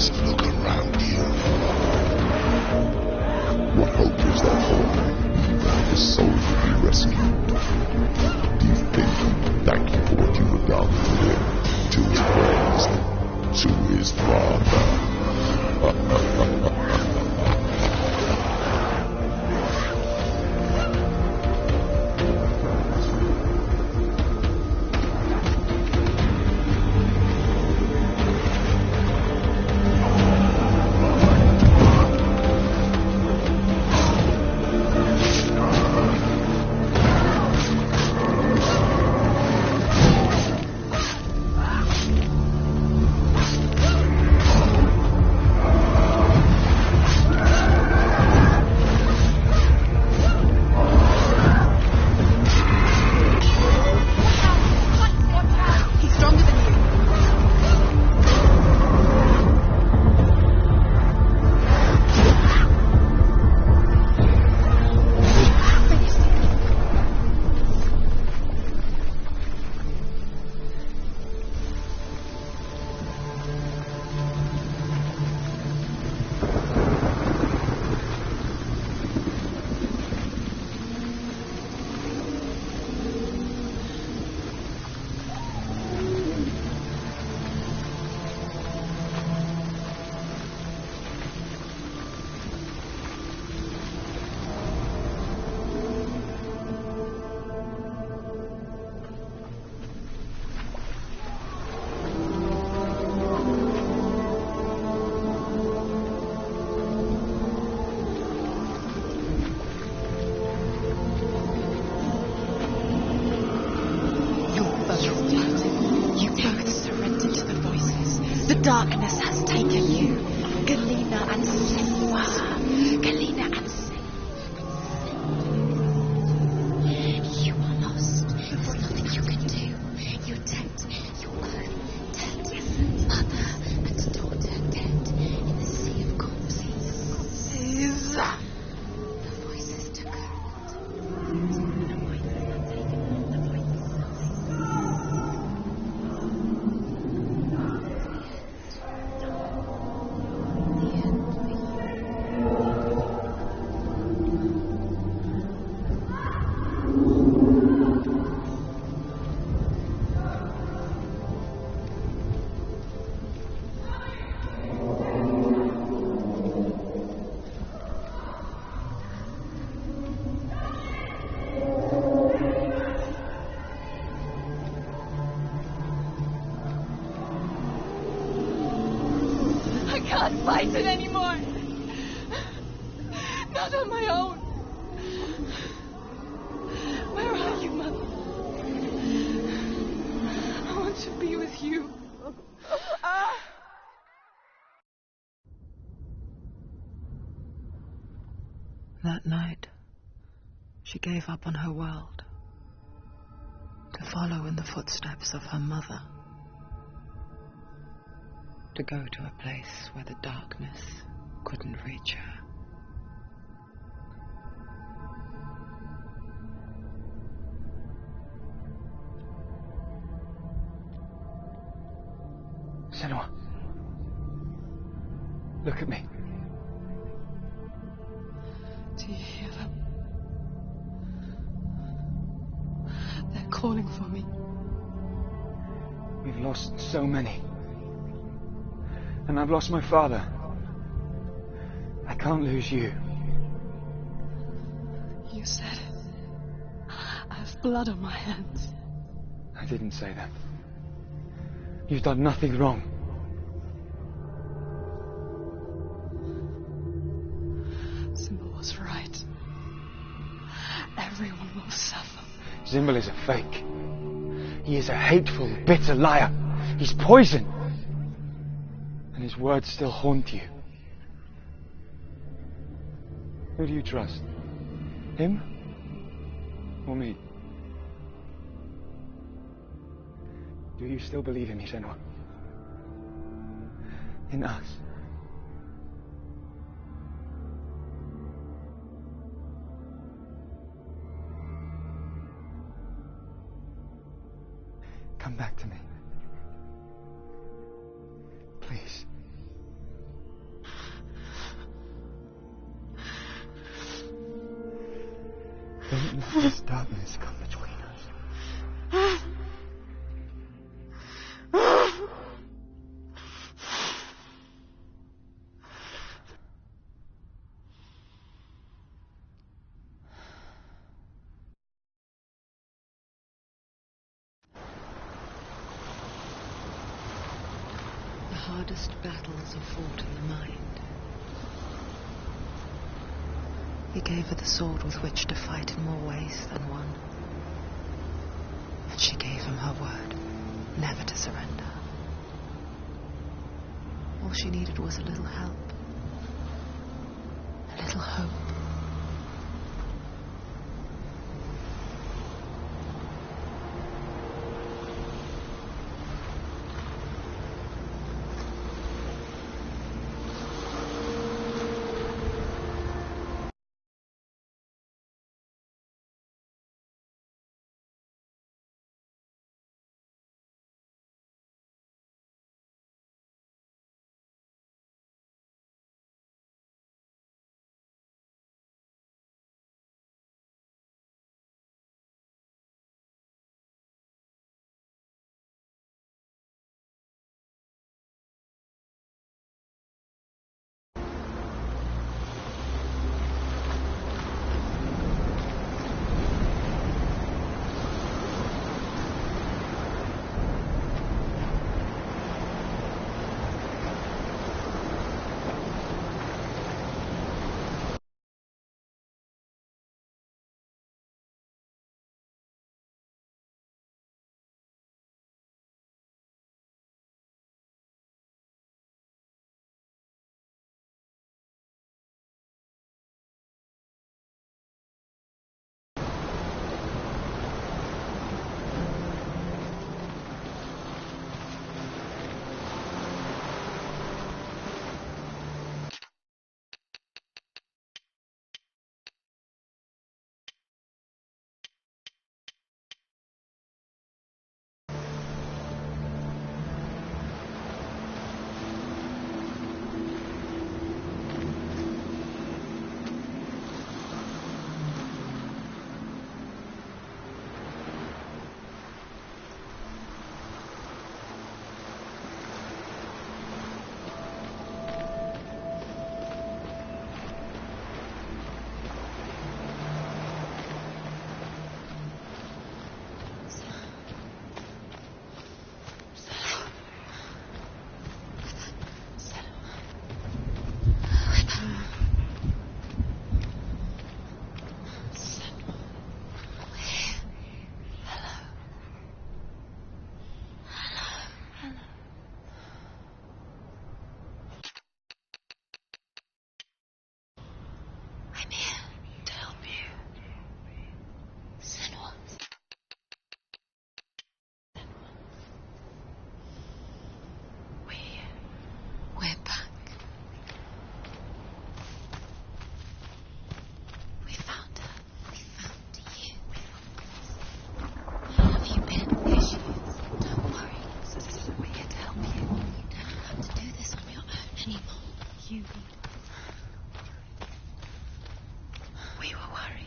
Just look around you. What hope is there for the soul to be rescued? Do you think thank you for what you have done to him, to his praised, to his father? Darkness has taken you, Galena and Sewa. Galena and Sewa. You are lost. There's nothing you can do. You're dead. Your own dead. Mother and daughter dead in the sea of corpses. The voices took her. I can't fight it anymore. Not on my own. Where are you, Mother? I want to be with you. That night, she gave up on her world to follow in the footsteps of her mother, to go to a place where the darkness couldn't reach her. Senua, look at me. Do you hear them? They're calling for me. We've lost so many. And I've lost my father. I can't lose you. You said it. I have blood on my hands. I didn't say that. You've done nothing wrong. Symbol was right. Everyone will suffer. Zimbel is a fake. He is a hateful, bitter liar. He's poison. And his words still haunt you. Who do you trust? Him? Or me? Do you still believe in me, Senua? In us? Come back to me. Please. Don't let this darkness come between us. The hardest battles are fought in the mind. He gave her the sword with which to fight in more ways than one. And she gave him her word, never to surrender. All she needed was a little help, a little hope.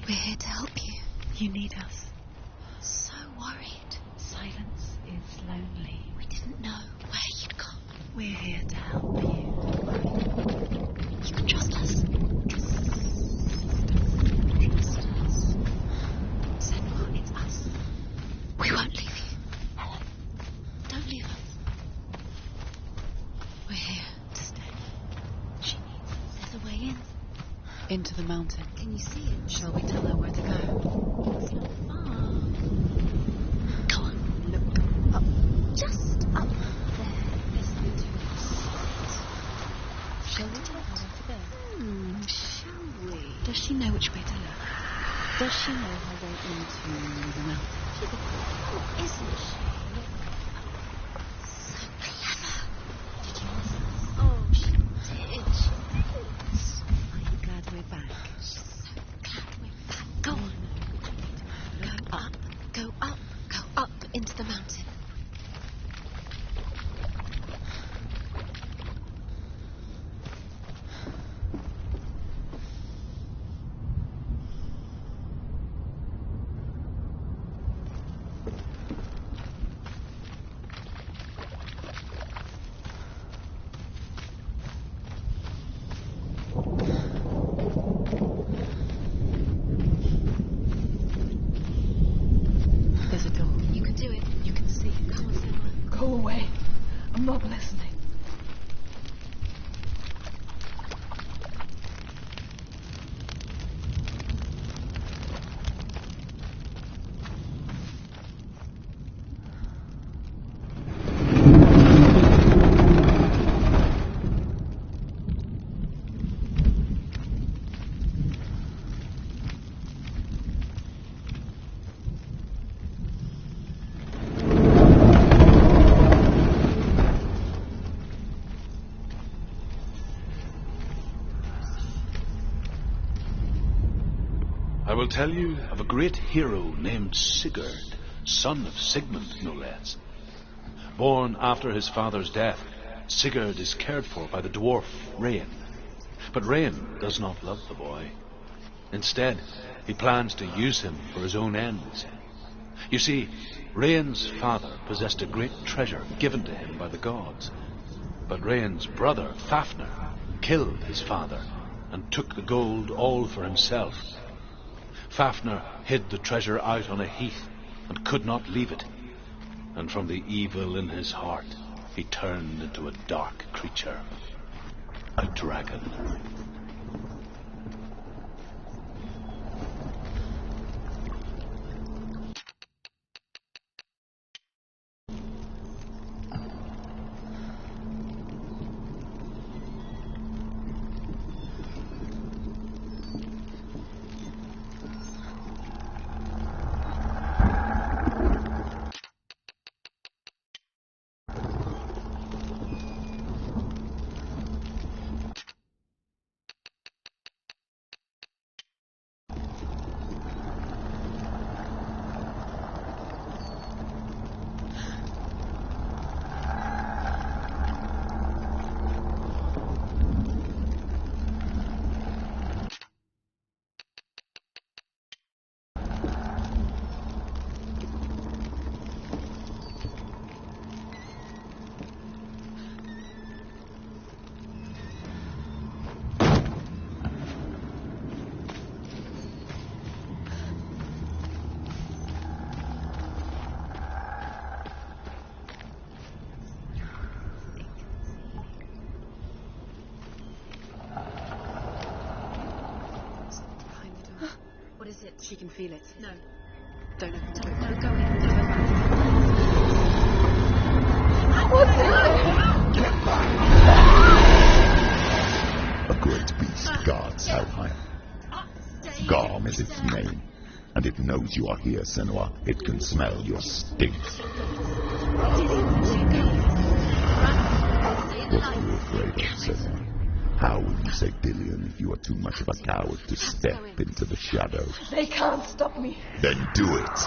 We're here to help you. You need us. So worried. Silence is lonely. We didn't know where you'd gone. We're here to help you. You can trust us. Trust us. Senwa, it's us. We won't leave you. Helen, don't leave us. We're here to stay. She needs us. There's a way in. Into the mountain. Can you see it? Shall we tell her where to go? It's not far. Go on. Look up. Just up there. Listen to us. Shall we tell her where to go? Shall we? Does she know which way to look? Does she know her way into the mountain? She's a girl, isn't she? So clever. Did you miss us? Oh, she did. She thinks. Are you glad we're back? So glad we're back. Go on. Go up into the mountain. I will tell you of a great hero named Sigurd, son of Sigmund, no less. Born after his father's death, Sigurd is cared for by the dwarf Rain. But Rain does not love the boy. Instead, he plans to use him for his own ends. You see, Rain's father possessed a great treasure given to him by the gods. But Rain's brother, Fafnir, killed his father and took the gold all for himself. Fafnir hid the treasure out on a heath and could not leave it. And from the evil in his heart, he turned into a dark creature, a dragon. She can feel it. No. Don't open the Don't door. go in. A great beast guards Helheim. Garm is its name, and it knows you are here, Senua. It can smell your stink. What are you afraid of, Senua? How will you save Dillion if you are too much of a coward to step into the shadow? They can't stop me. Then do it!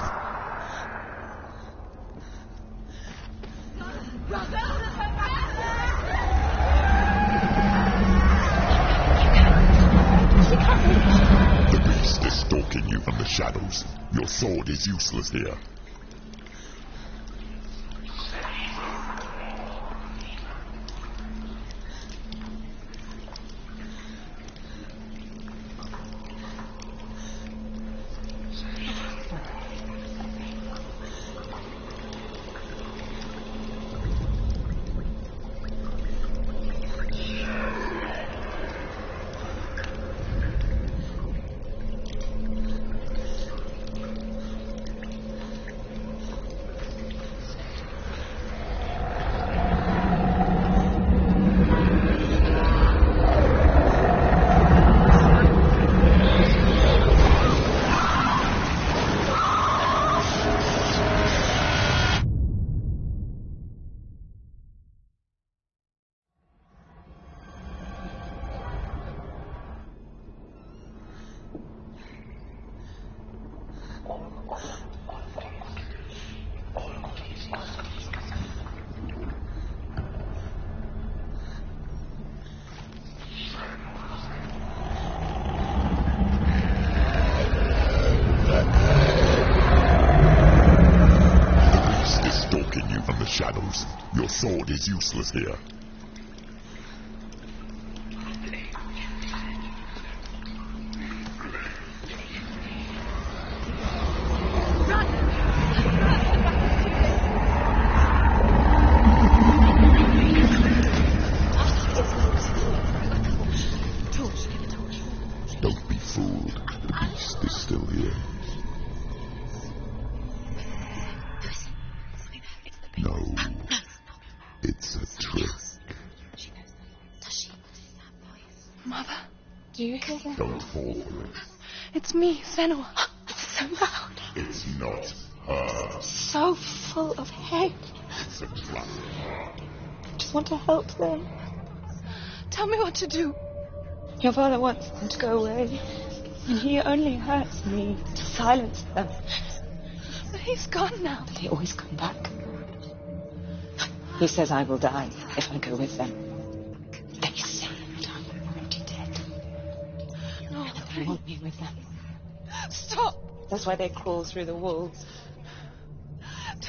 The beast is stalking you from the shadows. Your sword is useless here. Shadows. Your sword is useless here. Don't be fooled. The beast is still here. No. It's a trick. Mother, do you hear that? Don't fall for it. It's me, Senua. It's so loud. It's not her. So full of hate. It's a trap. I just want to help them. Tell me what to do. Your father wants them to go away. And he only hurts me to silence them. But he's gone now. But they always come back. He says I will die if I go with them. They say that I'm already dead. No, They want me with them. stop. That's why they crawl through the walls.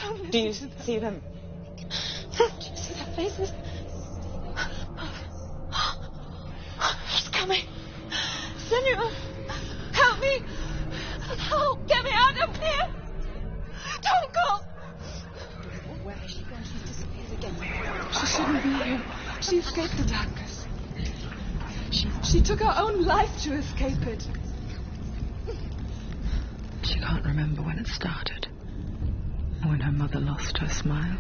Don't listen Do you to them. see them? Do you see their faces? He's coming. Senor, help me. Help, get me out of here. Don't go. Where has she gone? She's disappeared again. She shouldn't be here. She escaped the darkness. She took her own life to escape it. She can't remember when it started. When her mother lost her smile.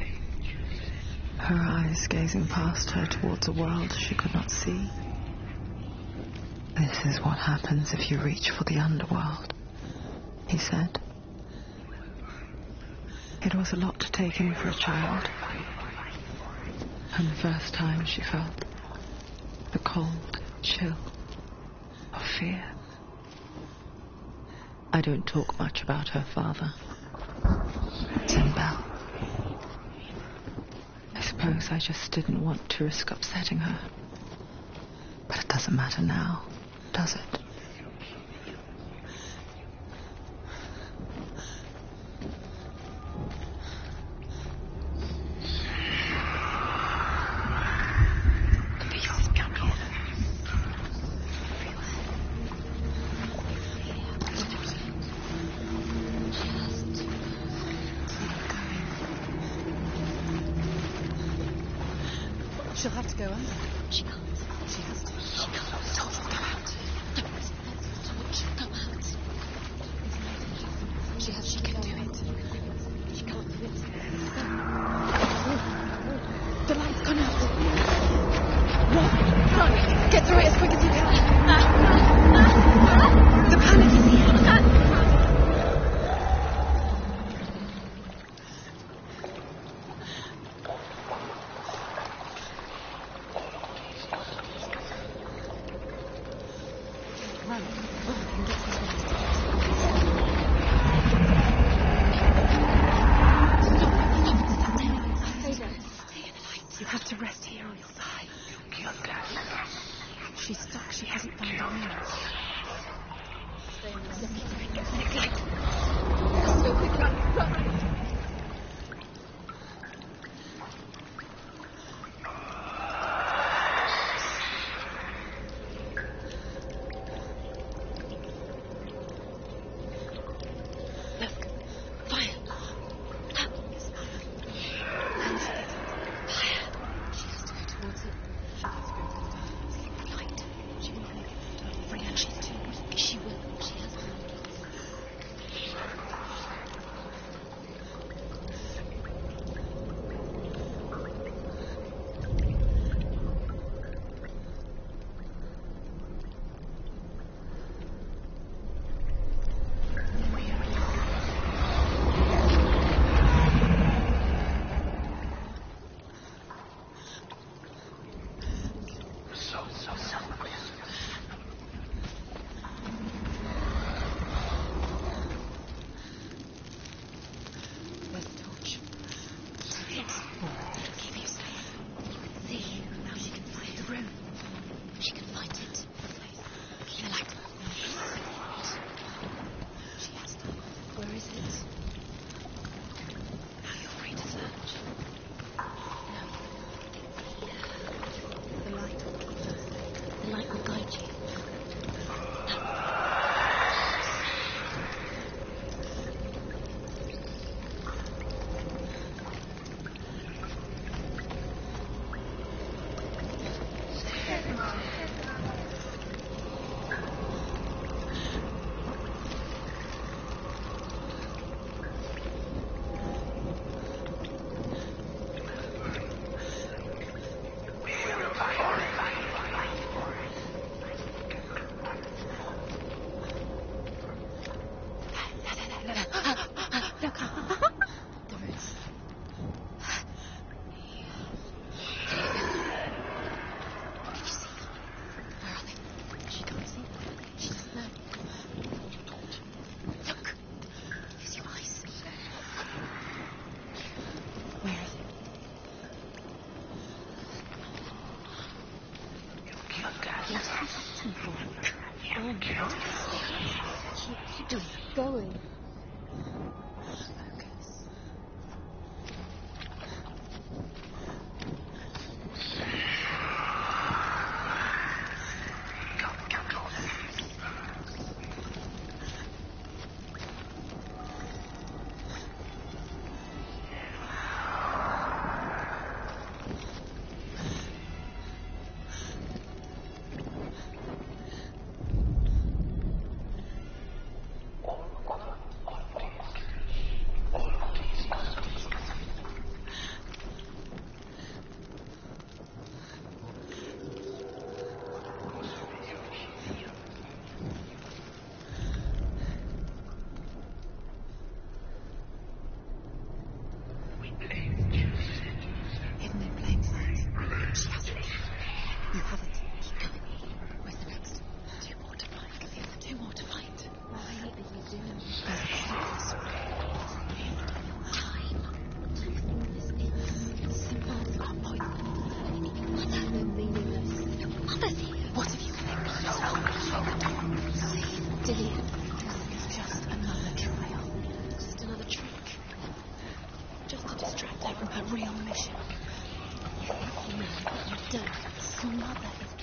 Her eyes gazing past her towards a world she could not see. This is what happens if you reach for the underworld, he said. It was a lot to take in for a child. And the first time she felt the cold chill of fear. I don't talk much about her father, Tim Bell. I suppose I just didn't want to risk upsetting her. But it doesn't matter now, does it? She'll have to go under. She can't. She has to. She can't. Don't go out. Go out. She can do it. She can't do it. The light's gone out. Run. Get through it as quick as you can. The panic is here. You have to rest here or you'll die. She's stuck. She hasn't found her means. Stay in the light. Go quick, run. Look, fire. She has to go towards it. She has to go to the dark. Light. She will make it. Bring her. She's too weak. She will. She has to. You're fighting for it. Oh, no. Keep just going. Focus. Hidden in plain sight. She has it. You have it. Keep going. Where's the next? 2 more to find. The other 2 more to find. Why are you doing this? There's a pointless time. These symbols are pointless. They're meaningless. Your mother's here. What have you learned? See, Dillian, this is just another trial. Just another trick. Just to distract her from her real mission. You don't. Your mother is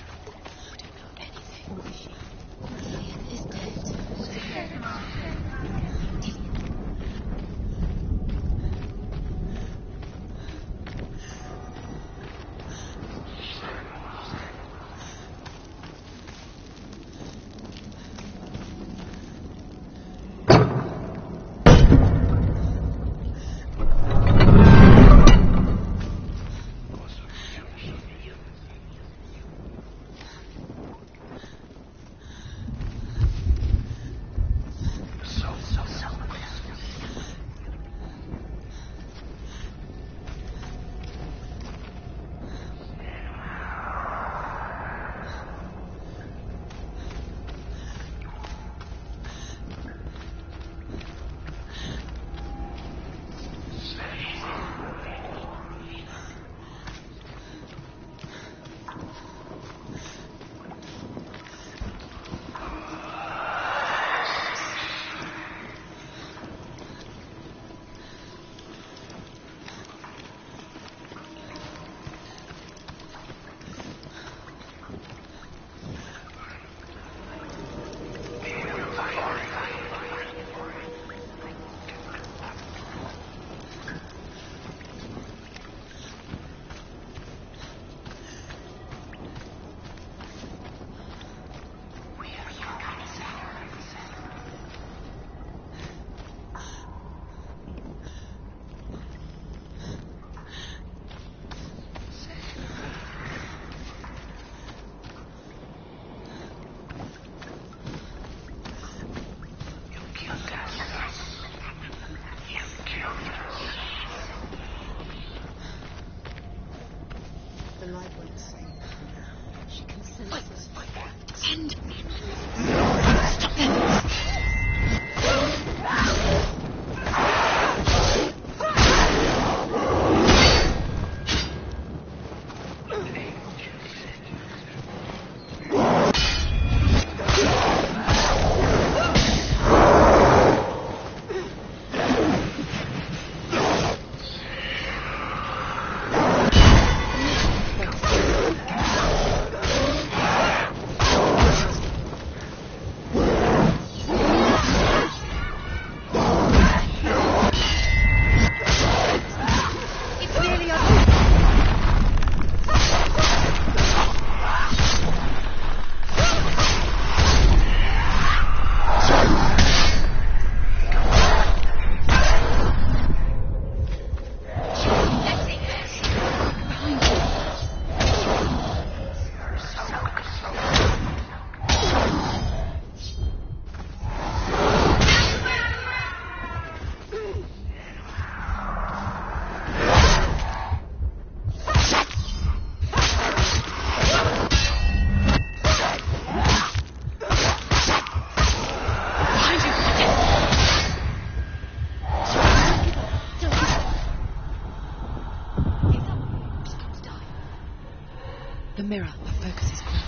Focus is good.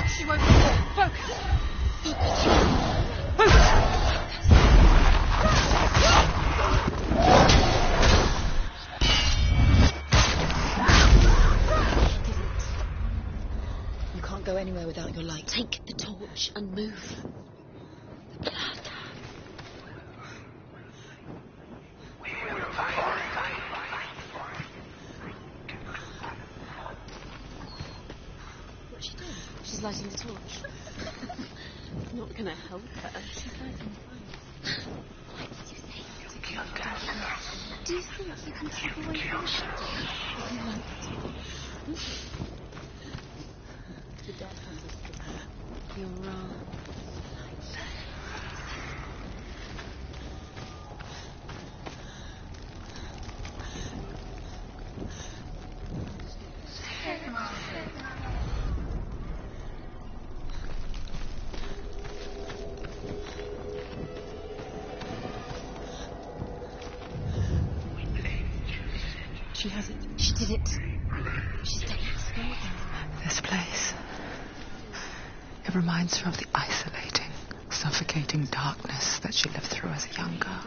She won't focus. You can't go anywhere without your light. Take the torch and move. The blood. What's she doing? She's lighting the torch. Not gonna help her. She's lighting the fire. What did you say? Do you think you can step away from it? You light the torch. The death hunters. You're wrong. She has it. She did it. She's taking it. This place. It reminds her of the isolating, suffocating darkness that she lived through as a young girl.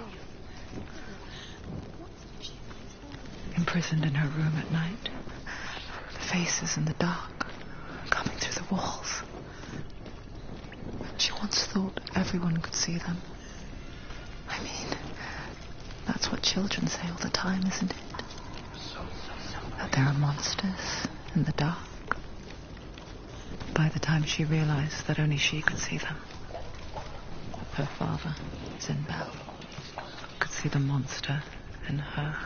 Imprisoned in her room at night. The faces in the dark, coming through the walls. She once thought everyone could see them. I mean, that's what children say all the time, isn't it? That there are monsters in the dark. By the time she realized that only she could see them, her father, Zinbel, could see the monster in her.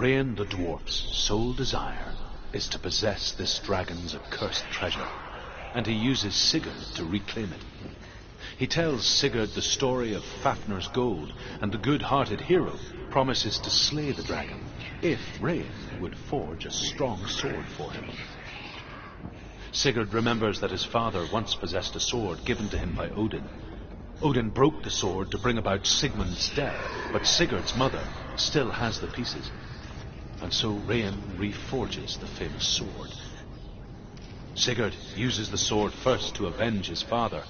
Rain the dwarf's sole desire is to possess this dragon's accursed treasure, and he uses Sigurd to reclaim it. He tells Sigurd the story of Fafnir's gold, and the good-hearted hero promises to slay the dragon if Rain would forge a strong sword for him. Sigurd remembers that his father once possessed a sword given to him by Odin. Odin broke the sword to bring about Sigmund's death, but Sigurd's mother still has the pieces. And so Rain reforges the famous sword. Sigurd uses the sword first to avenge his father,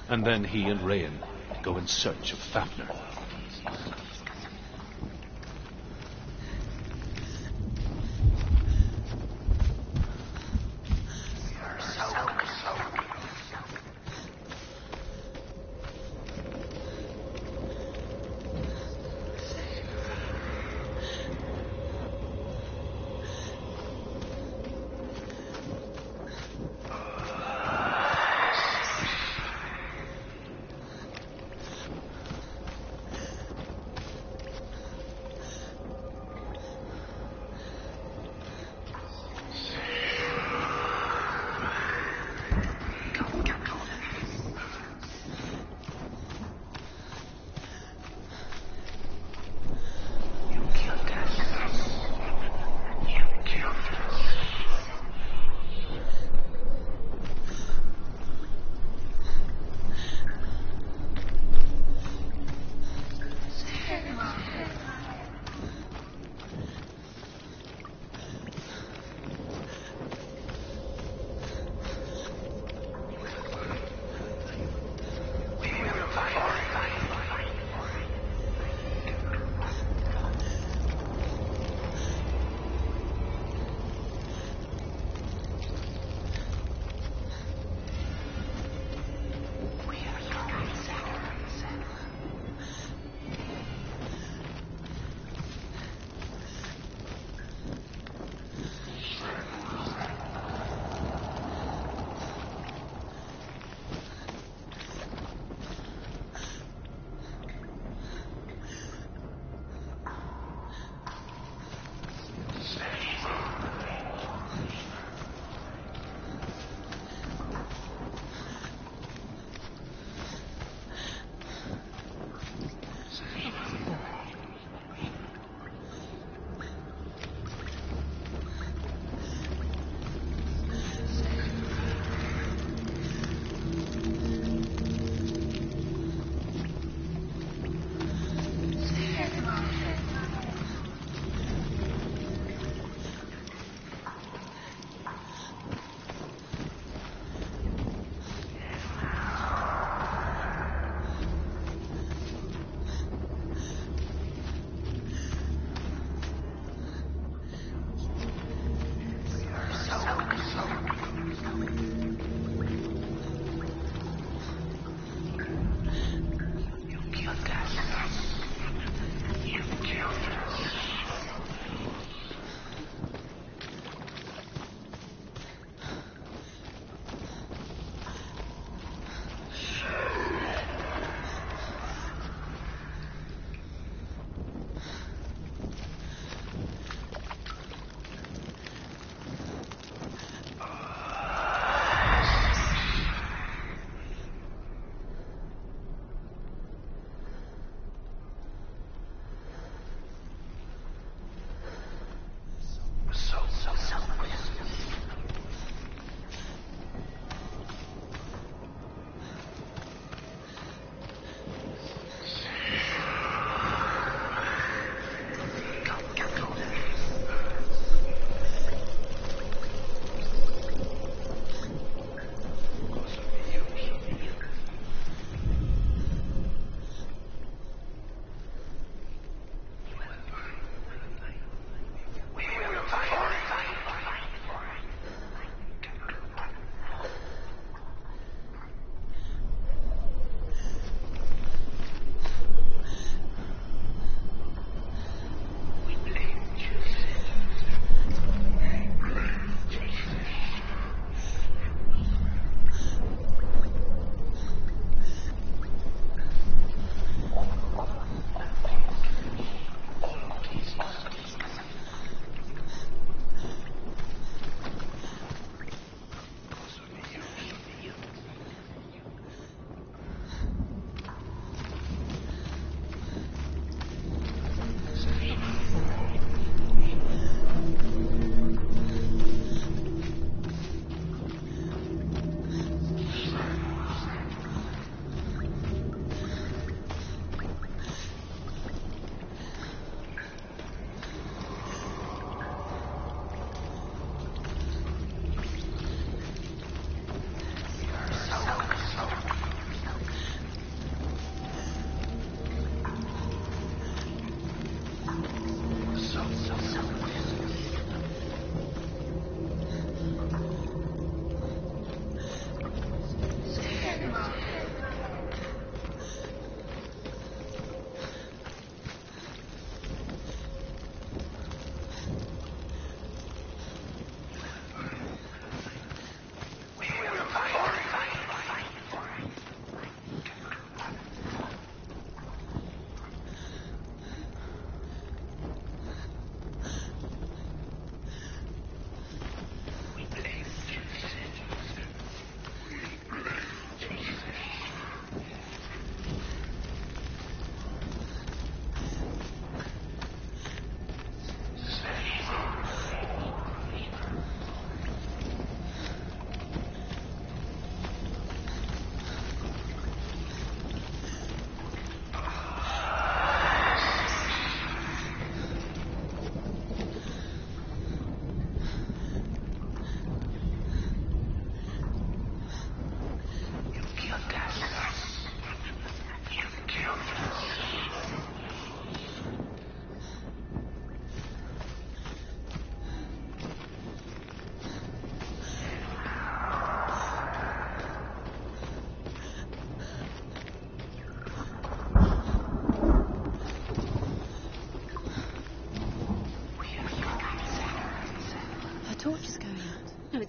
and then he and Rain go in search of Fafnir.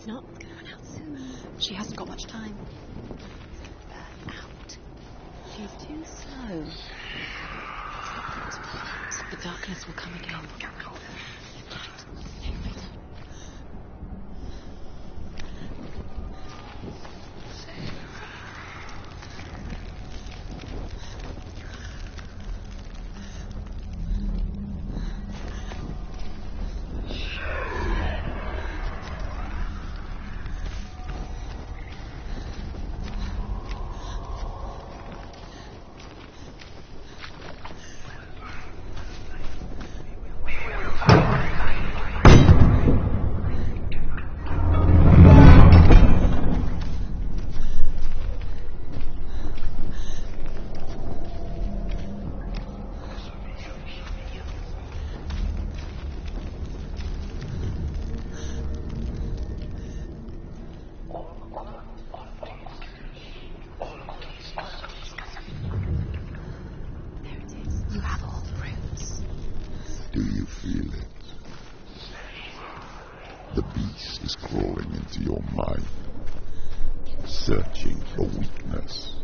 It's not. It's gonna run out soon. She hasn't got much time. Burn out. She's too slow. The darkness will come again. Do you feel it? The beast is crawling into your mind, searching for weakness.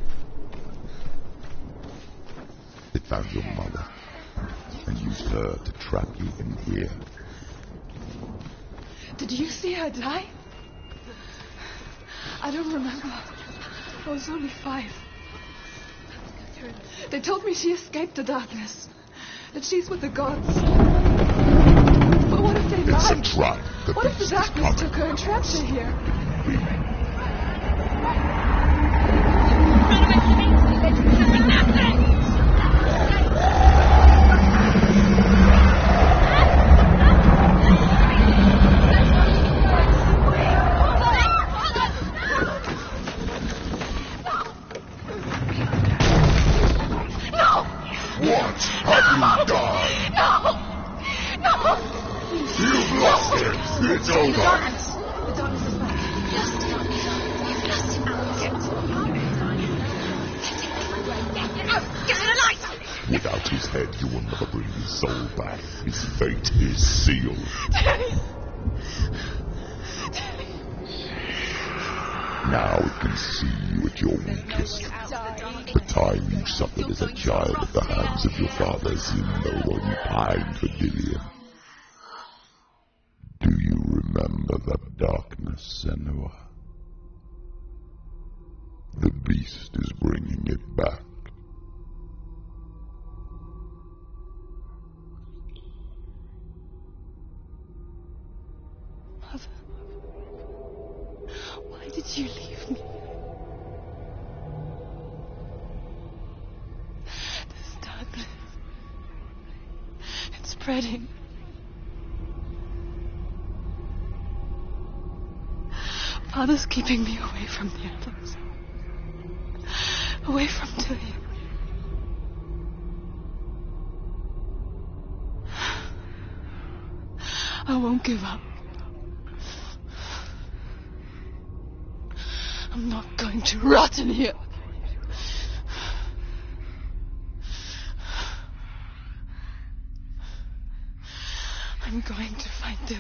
It found your mother and used her to trap you in here. Did you see her die? I don't remember. I was only 5. They told me she escaped the darkness, that she's with the gods. But what if they It's lied? a trap. The What if the beast is darkness coming. took her and trapped her here? What have you done? No! You've lost him. It's over. The darkness is back. Without his head, you will never bring his soul back. His fate is sealed. Now it can see you at your weakest. The time you suffered as a child at the hands of your fathers, you know while you pined for Gideon. Do you remember that darkness, Senua? The beast is bringing it back. Mother, why did you leave me? This darkness, it's spreading. Father's keeping me away from the others. Away from Tilly. I won't give up. I'm not going to rot in here. I'm going to find Tilly.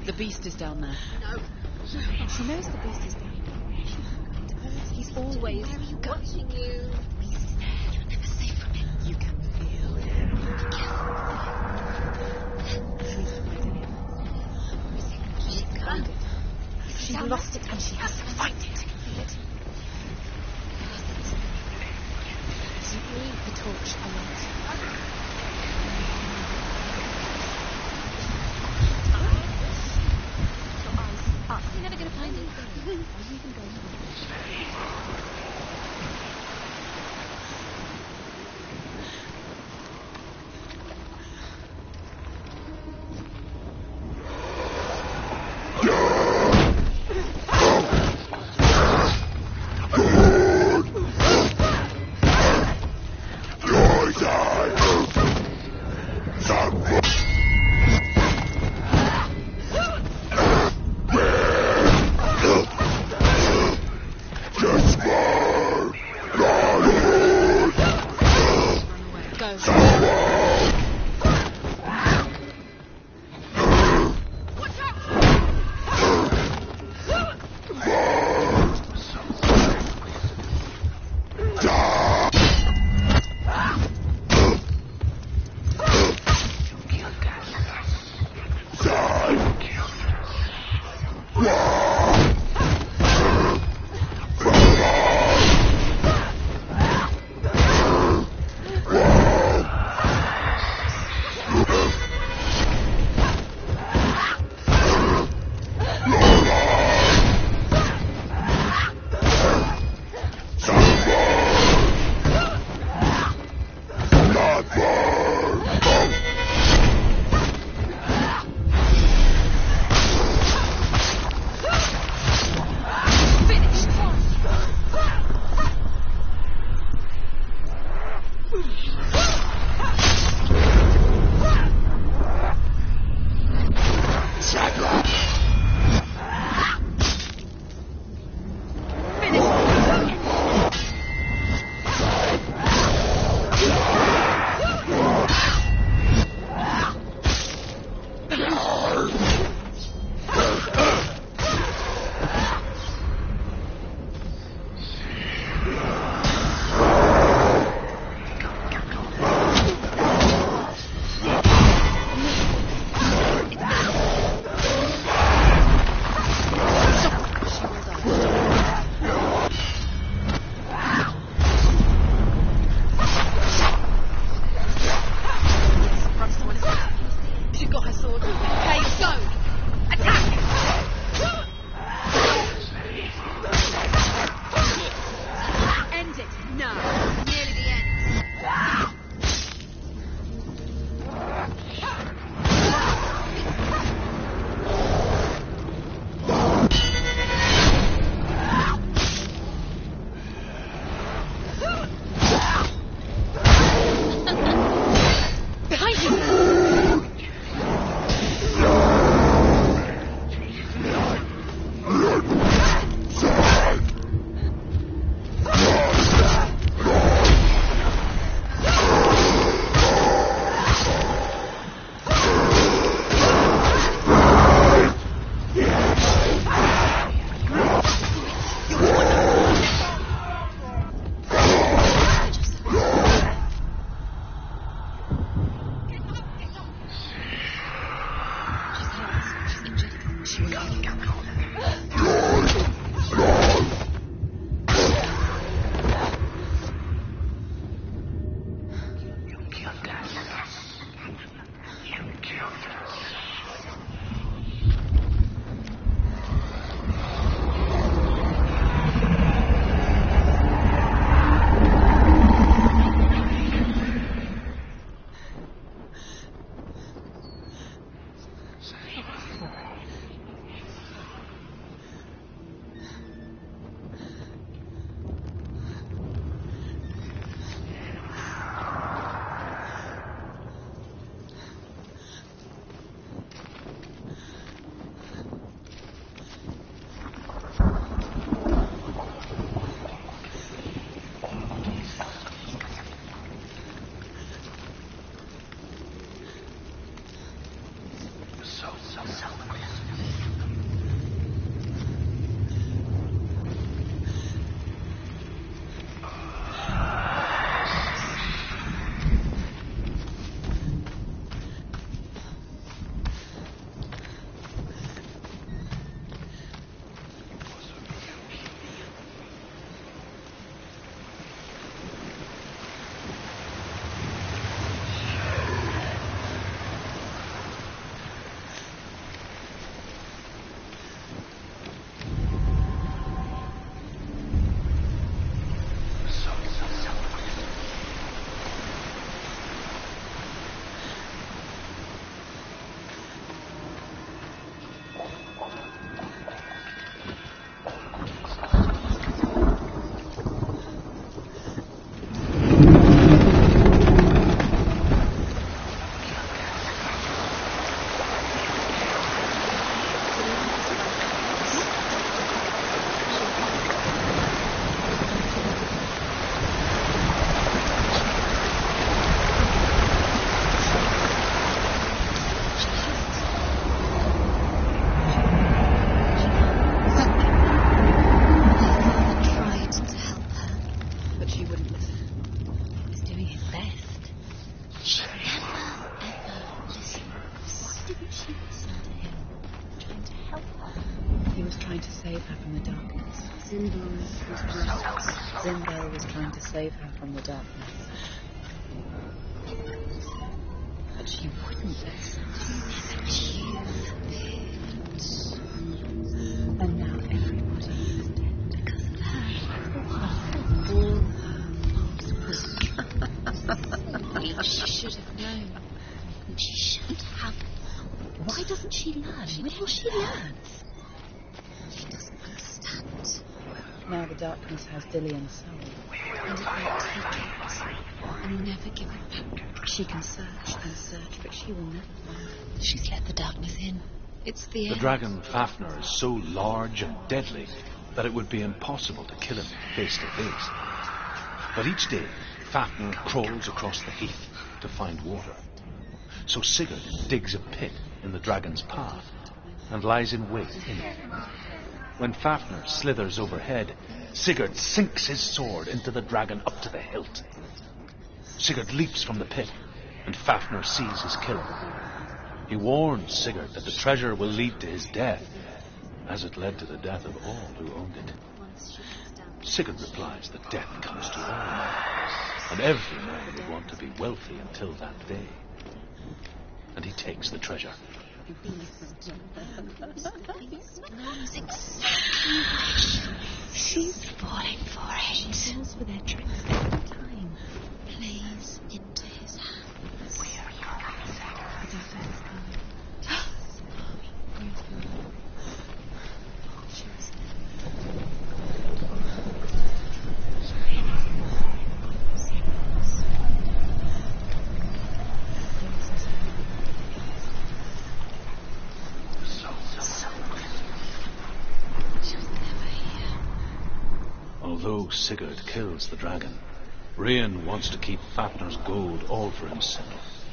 The beast is down there. She knows the beast is there. He's He's always watching you. You're never safe from him. You can feel him. She's found it. She's lost it and she has to find it. Feel it. You need the torch a lot. You're never going to find it. Zimbo was trying to save her from the darkness. But she wouldn't listen. And now everybody is dead because of her. All her fault. She should have known. She should have. Why doesn't she learn? When she learns? She doesn't understand. Now the darkness has Dillian's soul. And it won't take it. And never give it back. She can search and search, but she will never find. She's let the darkness in. It's the The end. dragon Fafnir is so large and deadly that it would be impossible to kill him face to face. But each day, Fafnir crawls across the heath to find water. So Sigurd digs a pit in the dragon's path and lies in wait in it. When Fafnir slithers overhead, Sigurd sinks his sword into the dragon up to the hilt. Sigurd leaps from the pit, and Fafnir sees his killer. He warns Sigurd that the treasure will lead to his death, as it led to the death of all who owned it. Sigurd replies that death comes to all men, and every man would want to be wealthy until that day. And he takes the treasure. Knows exactly where she's falling for it. She falls for their tricks every time. Plays into his hands. It's our first time. Although Sigurd kills the dragon, Rain wants to keep Fafnir's gold all for himself.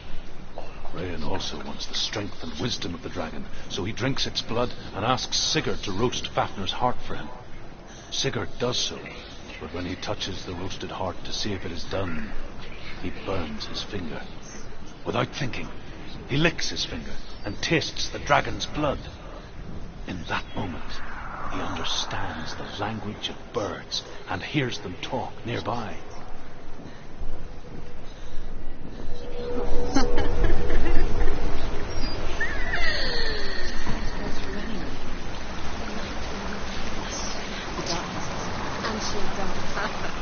Rain also wants the strength and wisdom of the dragon, so he drinks its blood and asks Sigurd to roast Fafnir's heart for him. Sigurd does so, but when he touches the roasted heart to see if it is done, he burns his finger. Without thinking, he licks his finger and tastes the dragon's blood. In that moment, he understands the language of birds and hears them talk nearby. And she'll die.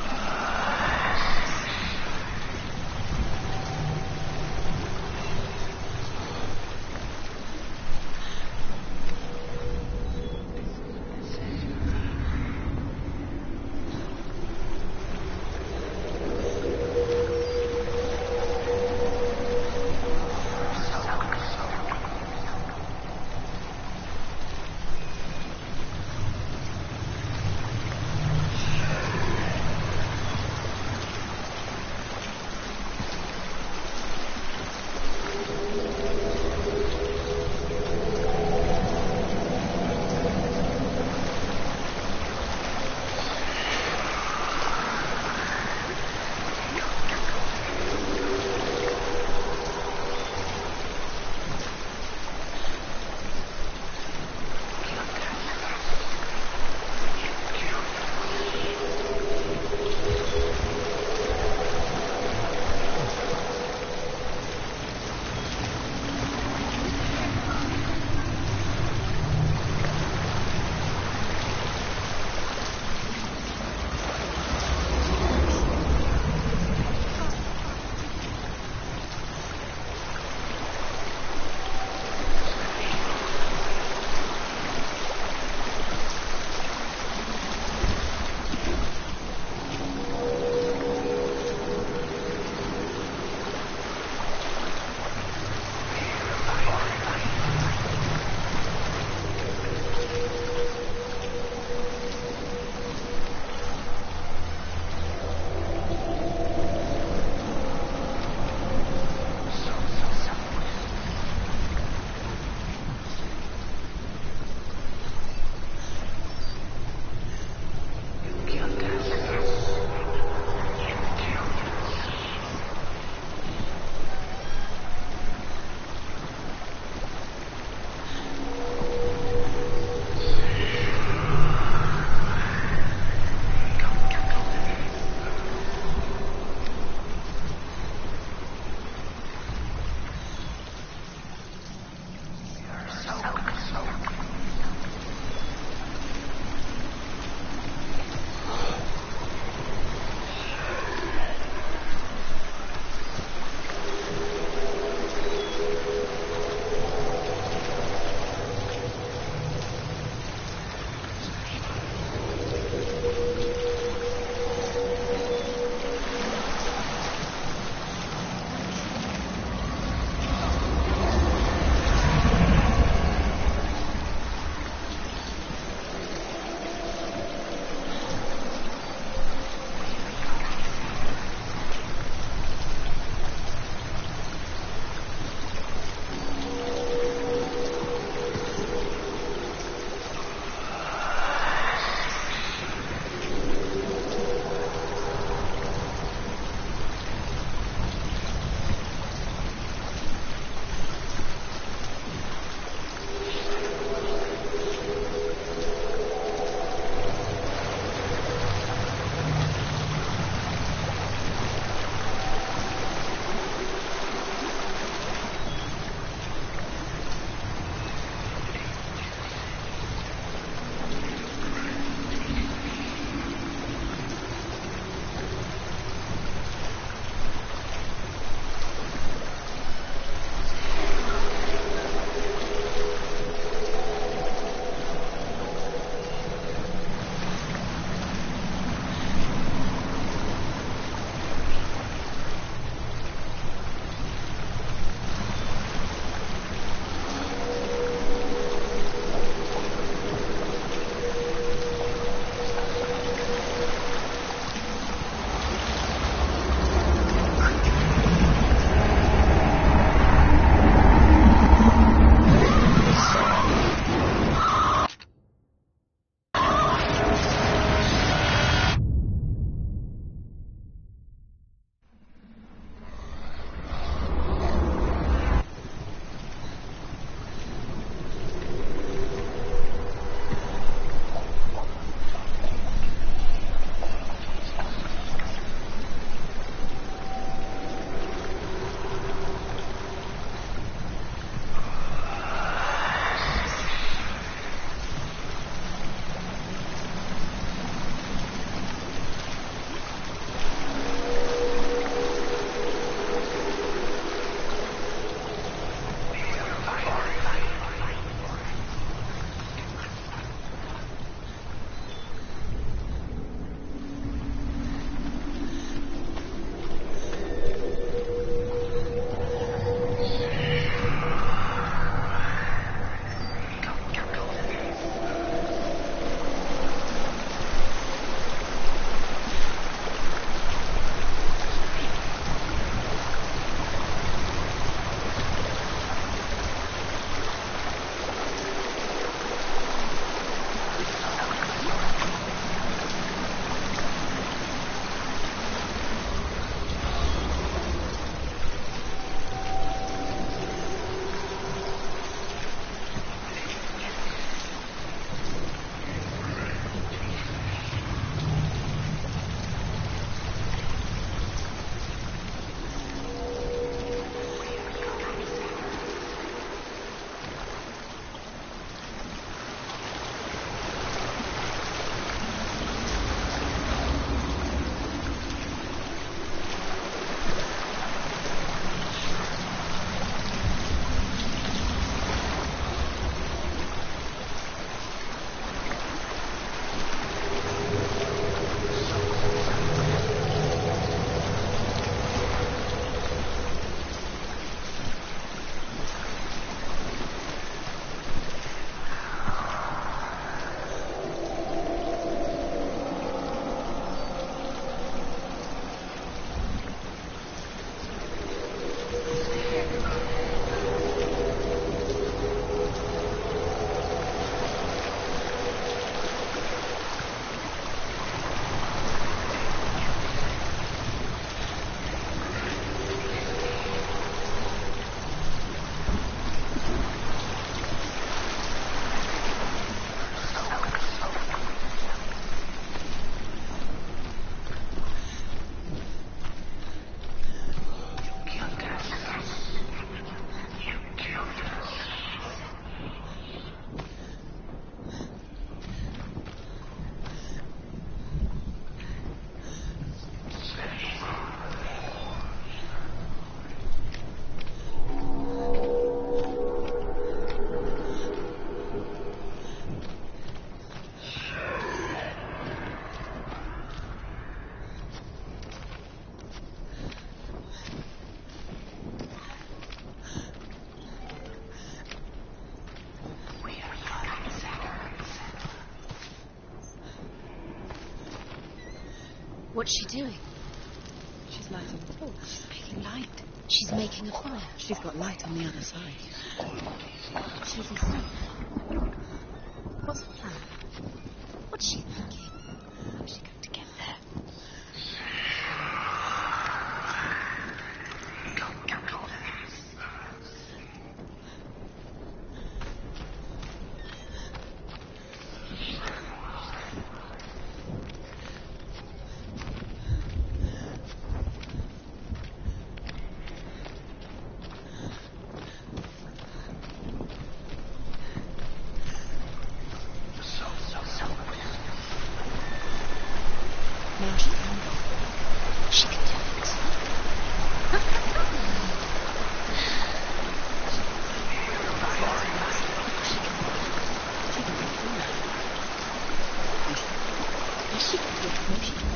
What's she doing? She's lighting the torch. She's making light. She's making a fire. She's got light on the other side. She's asleep. What's the plan? What's she thinking? How's she going to get there? Now she can go. She can do it. Yes, she can do it. No, she can.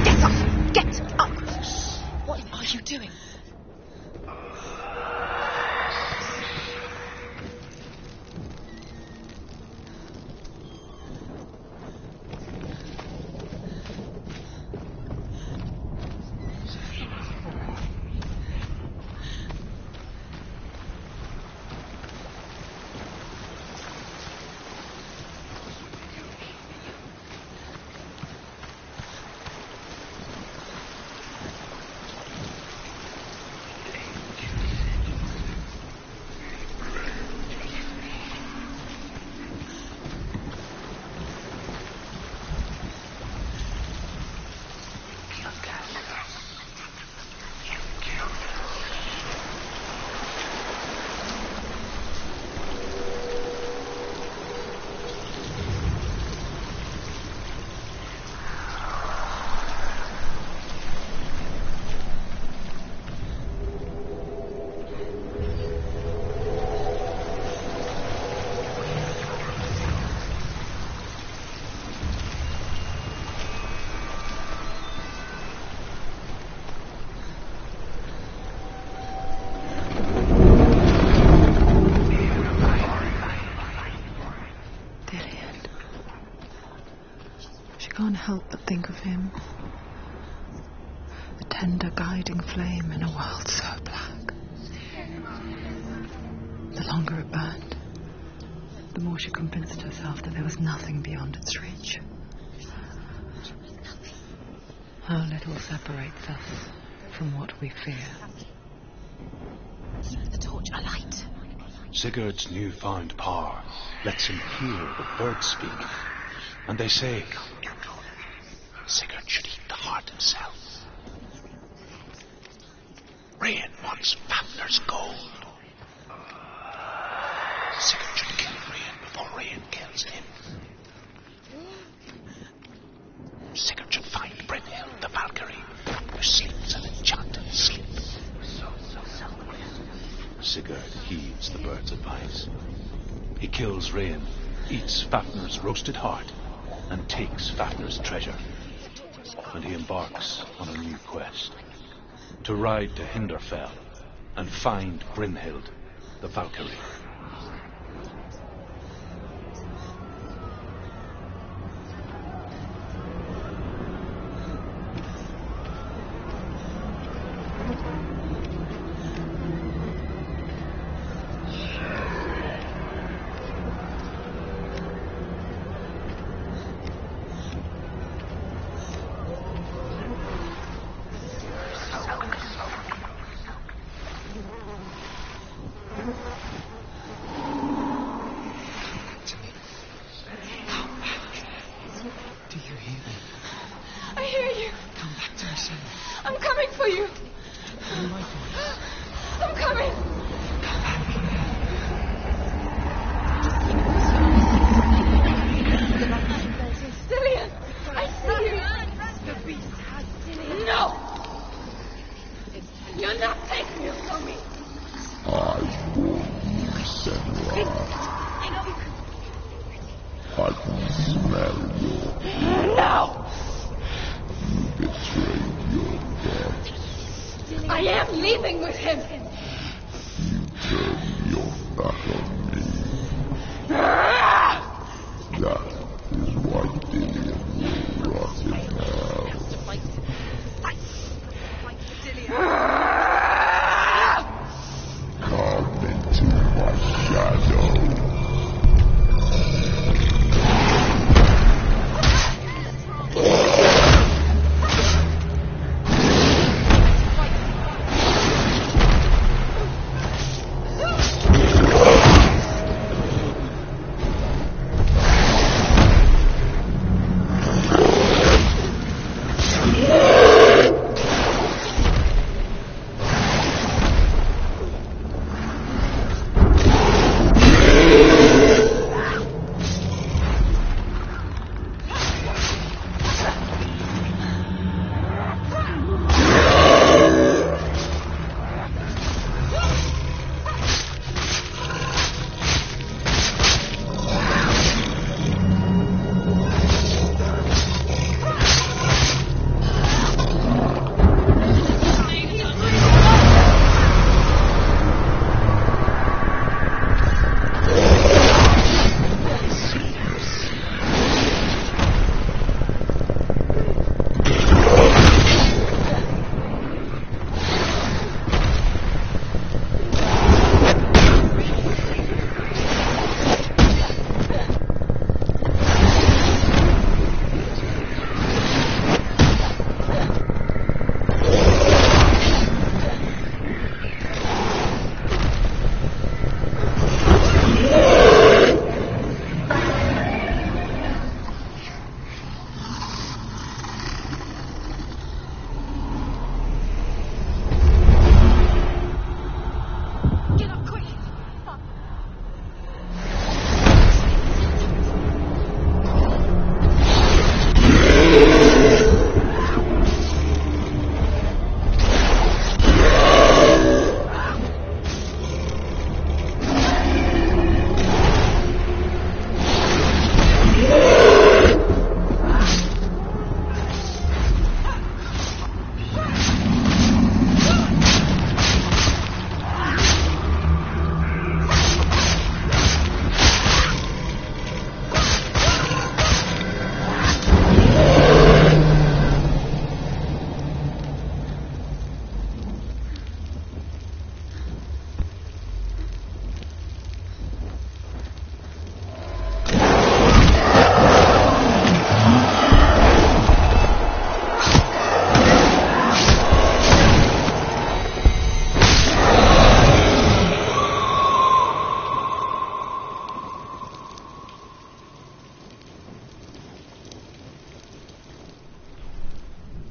Get up! Get up! What are you doing? Can't help but think of him. A tender guiding flame in a world so black. The longer it burned, the more she convinced herself that there was nothing beyond its reach. How little separates us from what we fear. Keep the torch alight. Sigurd's newfound power lets him hear the birds speak. And they say, Sigurd should eat the heart himself. Rain wants Fafnir's gold. Sigurd should kill Rain before Rain kills him. Sigurd should find Brynhild the Valkyrie, who sleeps an enchanted sleep. Sigurd heeds the bird's advice. He kills Rain, eats Fafnir's roasted heart, and takes Fafnir's treasure. And he embarks on a new quest, to ride to Hinderfell and find Brynhild the Valkyrie. turn your back on me. That is why Dillian will rot in hell. Fight for Dillian. Come into my shadow.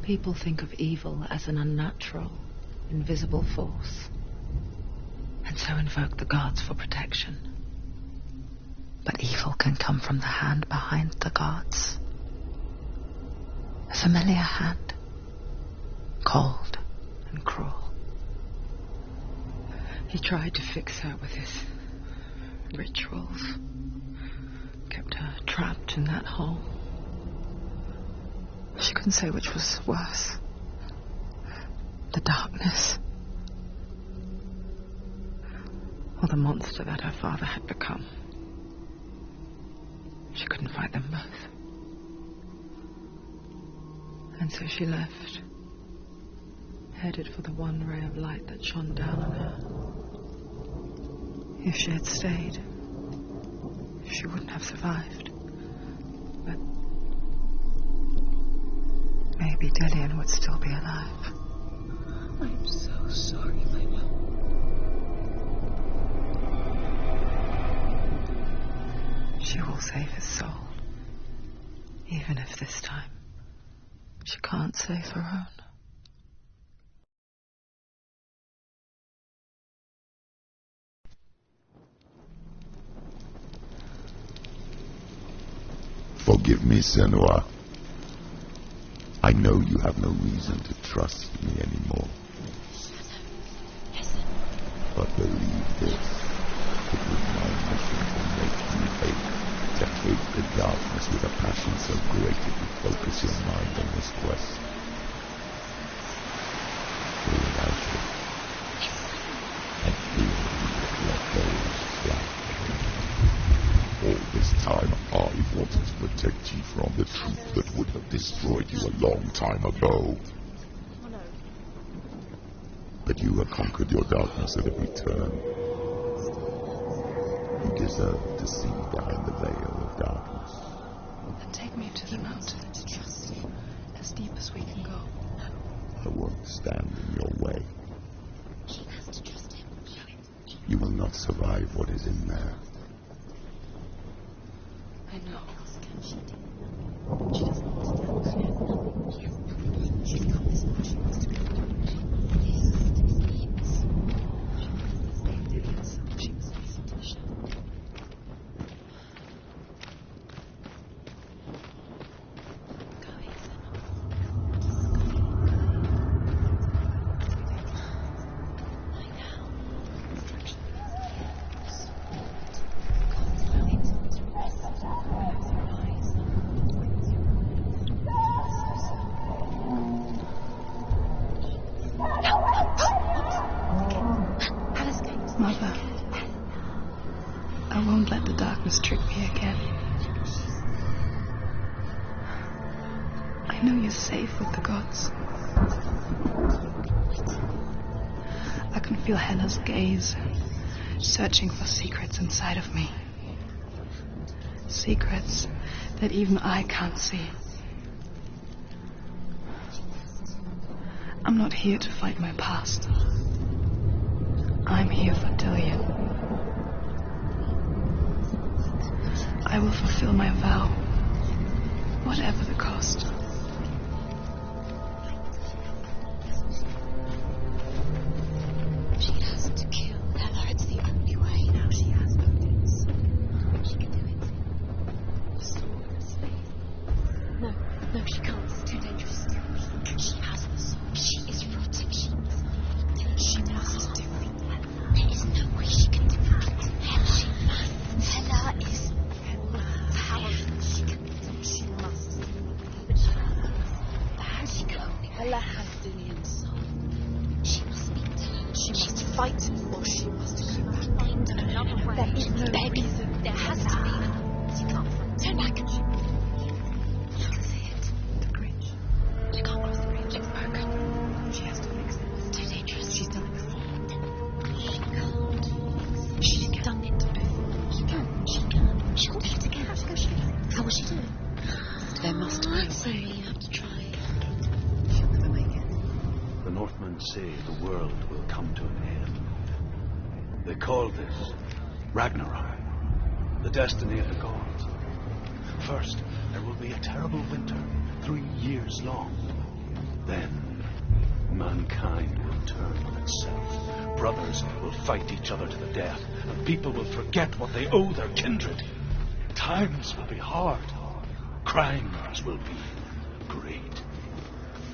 People think of evil as an unnatural, invisible force, and so invoke the gods for protection. But evil can come from the hand behind the gods. A familiar hand, cold and cruel. He tried to fix her with his rituals, kept her trapped in that hole. She couldn't say which was worse. The darkness, or the monster that her father had become. She couldn't fight them both. And so she left, headed for the one ray of light that shone down on her. If she had stayed, she wouldn't have survived. But maybe Dillian would still be alive. I'm so sorry, my love. She will save his soul, even if this time she can't save her own. Forgive me, Senua. I know you have no reason to trust me anymore. Listen. But believe this, it was my mission to make you hate, to hate the darkness with a passion so great it would focus your mind on this quest. Without it, and feel protect you from the truth that would have destroyed you a long time ago. Oh no. But you have conquered your darkness at every turn. You deserve to see behind the veil of darkness. Then take me to the mountain, as deep as we can go. I won't stand in your way. She has to trust him. You will not survive what is in there. I know. She doesn't understand. She has nothing. She's got this much. She wants to go. This is the ends. She must listen to the show. Mother, I won't let the darkness trick me again. I know you're safe with the gods. I can feel Hela's gaze, searching for secrets inside of me. Secrets that even I can't see. I'm not here to fight my past. I'm here for Dillian. I will fulfill my vow, whatever the cost. She has to kill Hela. It's the only way. Now she has motives. She can do it. Just no, she can't. It's too dangerous. She has the sword. She is rotting. She must do it. There is no way she can defeat Hela is powerless. She must. She can only. Hela has Dillian's soul. She must speak to her. She must fight, or she must find another way. There is no reason. There has to be another. She can't fight. Turn back. She can see it. The bridge. She can't cross the bridge. It's broken. She has to fix it. It's too dangerous. She's done it before. She can't. She's done it before. She can. She'll do it again. How will she do it? There must be a way. You have to try. She'll never make it. The Northmen say the world will come to an end. They call this Ragnarok, the destiny of the gods. First, there will be a terrible winter, 3 years long. Then, mankind will turn on itself. Brothers will fight each other to the death, and people will forget what they owe their kindred. Times will be hard. Crimes will be great.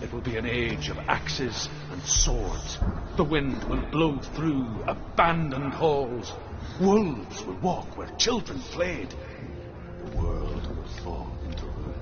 It will be an age of axes and swords. The wind will blow through abandoned halls. Wolves will walk where children played. The world will fall into ruin.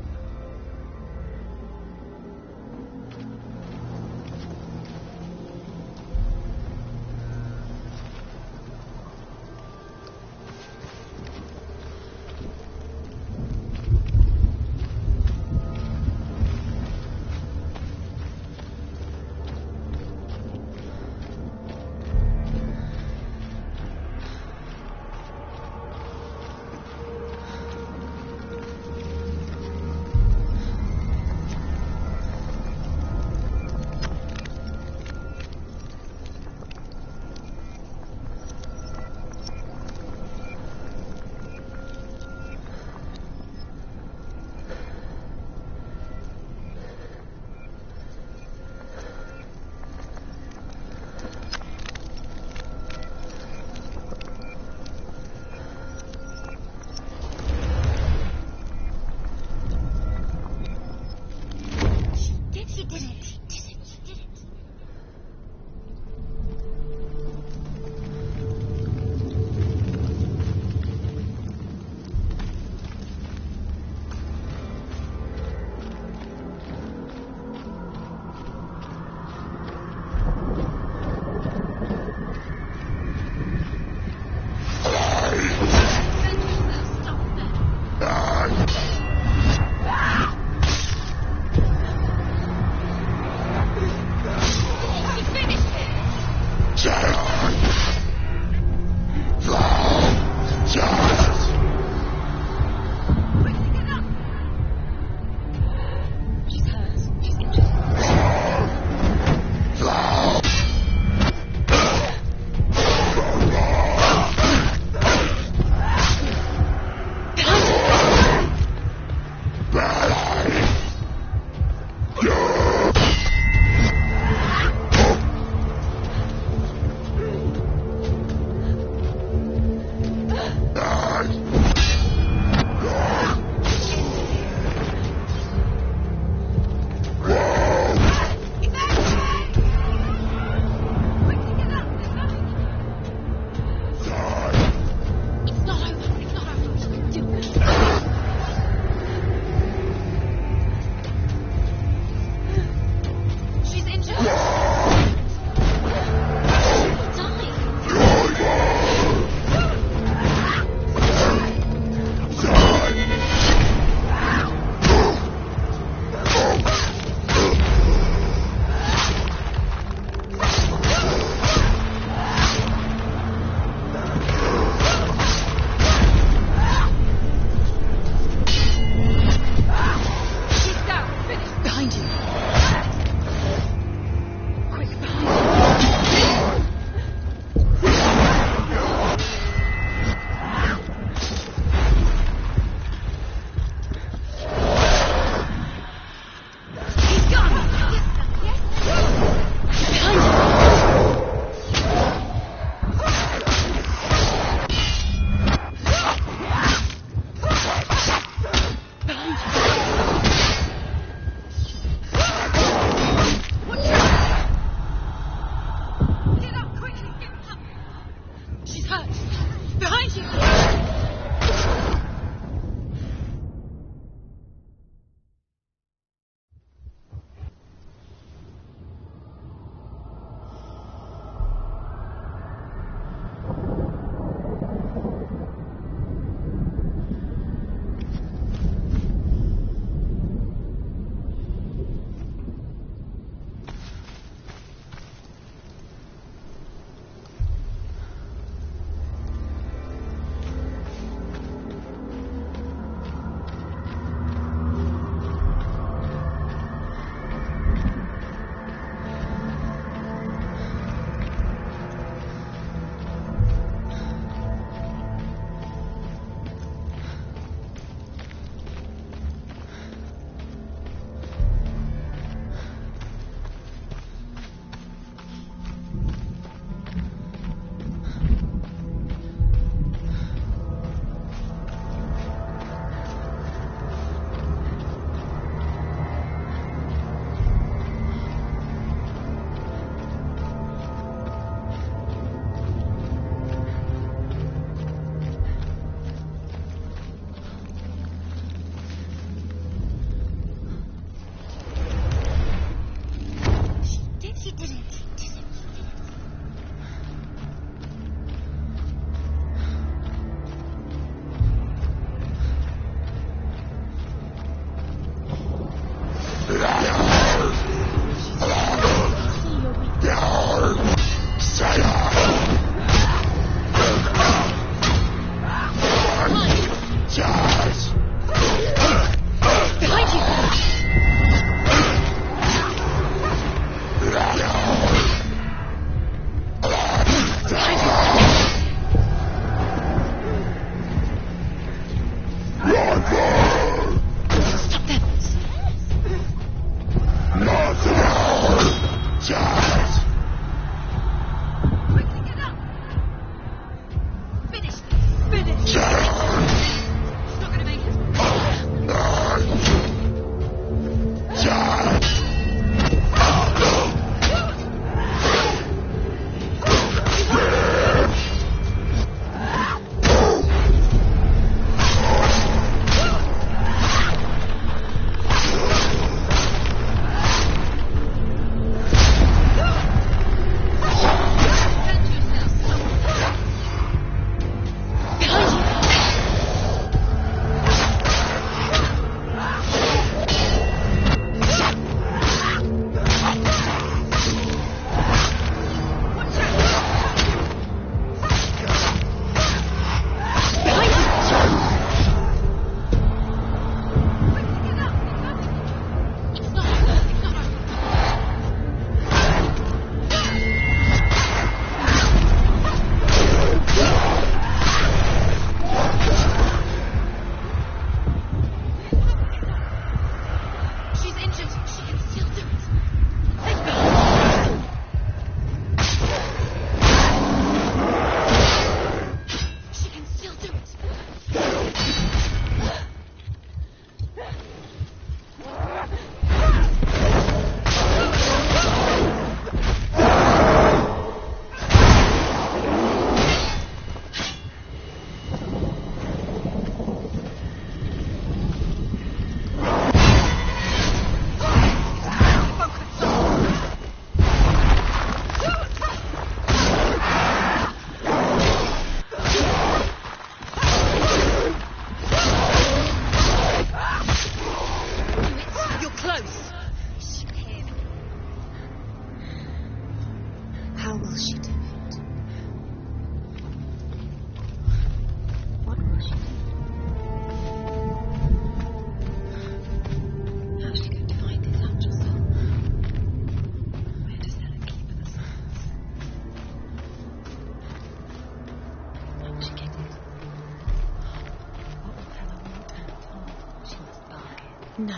No.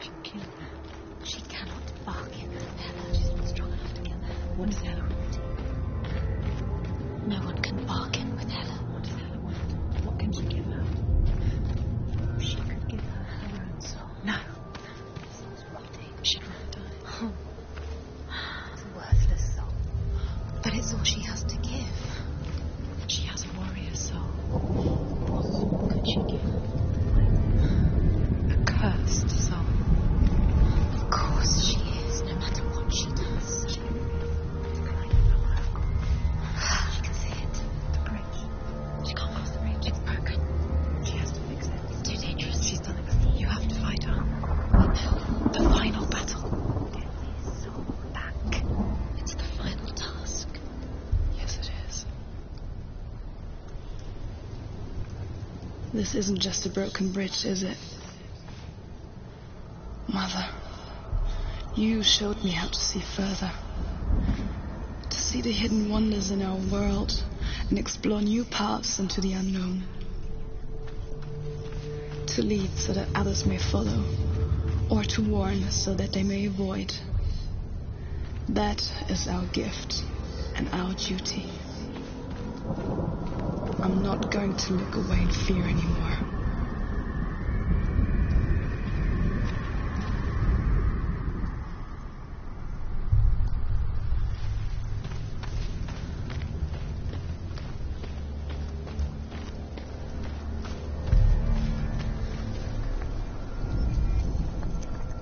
She'll kill her. She cannot bargain with Hela. She's not strong enough to kill her. What does Hela want? No one can bargain with Hela. What does Hela want? What can she give her? She could give her her own soul. No. Soul's rotting. She'd rather die. Oh. It's a worthless soul. But it's all she has to give. She has a warrior soul. What soul could she give her? A cursed soul. Of course she is, no matter what she does. She can see it. The bridge. She can't cross the bridge. It's broken. She has to fix it. It's too dangerous. She's done it. You have to fight her. The final battle. Get his soul back. It's the final task. Yes, it is. This isn't just a broken bridge, is it? Mother, you showed me how to see further. To see the hidden wonders in our world and explore new paths into the unknown. To lead so that others may follow, or to warn so that they may avoid. That is our gift and our duty. I'm not going to look away in fear anymore.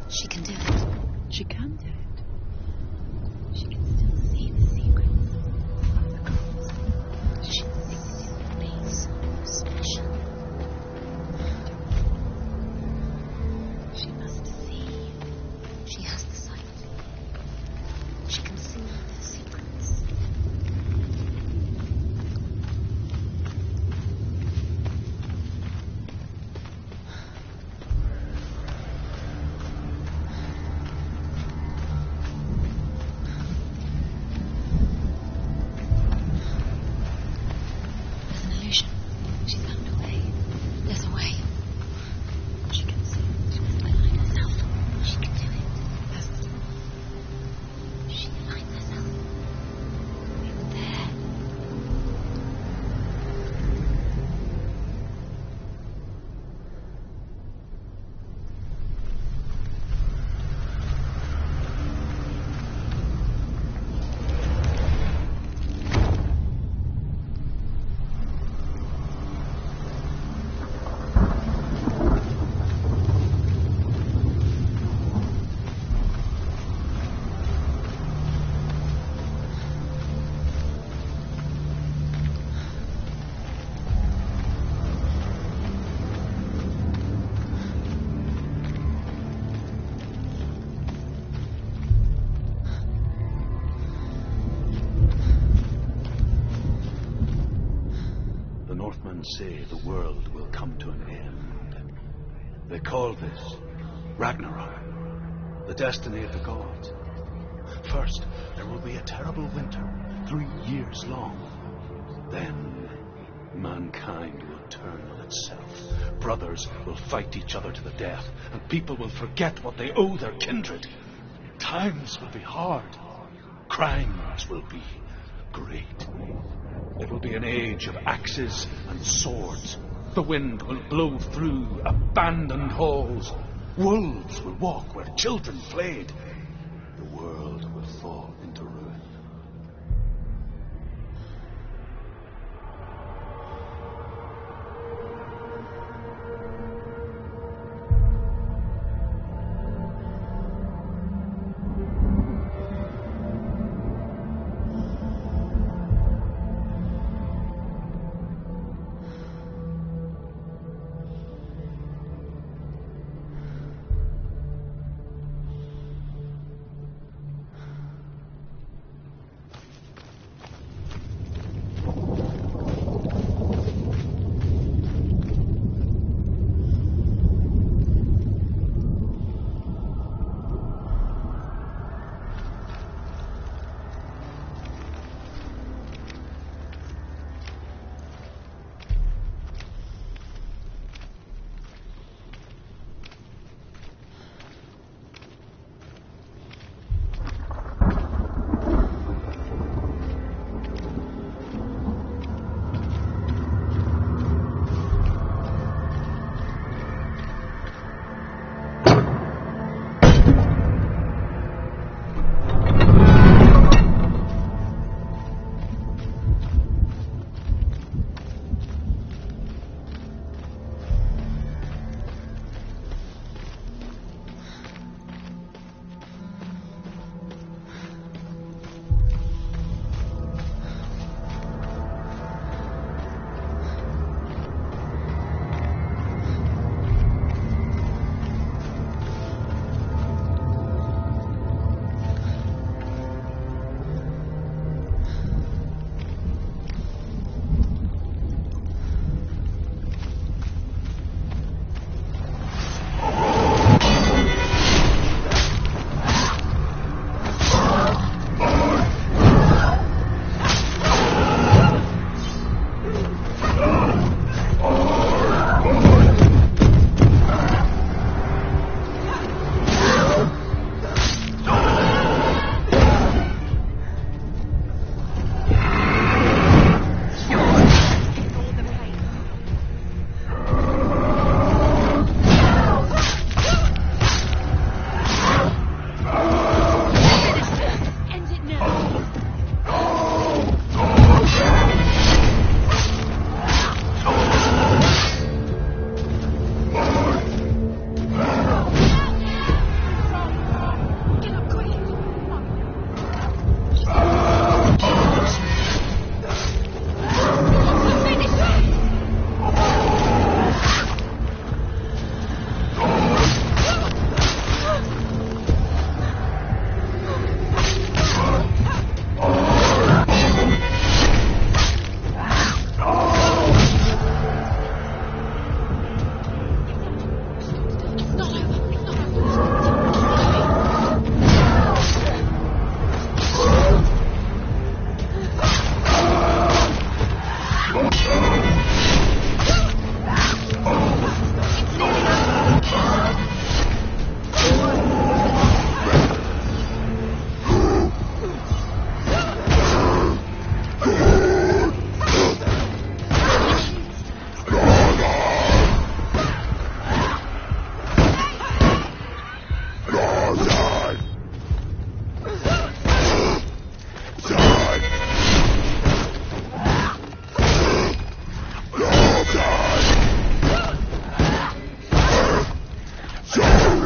She can do it. She can do it. She can still see the secrets of the gods. She thinks it will be so special. She must see. She has the sight. She can see their secrets. There's an illusion. She's found a way. There's a way. She can see. She must align herself. She can do it. Yes. She aligns herself. It's there. The Northmen say the world will come to an end. They call this Ragnarok, the destiny of the gods. First, there will be a terrible winter, 3 years long. Then, mankind will turn on itself. Brothers will fight each other to the death, and people will forget what they owe their kindred. Times will be hard. Crimes will be great. It will be an age of axes and swords. The wind will blow through abandoned halls. Wolves will walk where children played. The world will fall into ruin.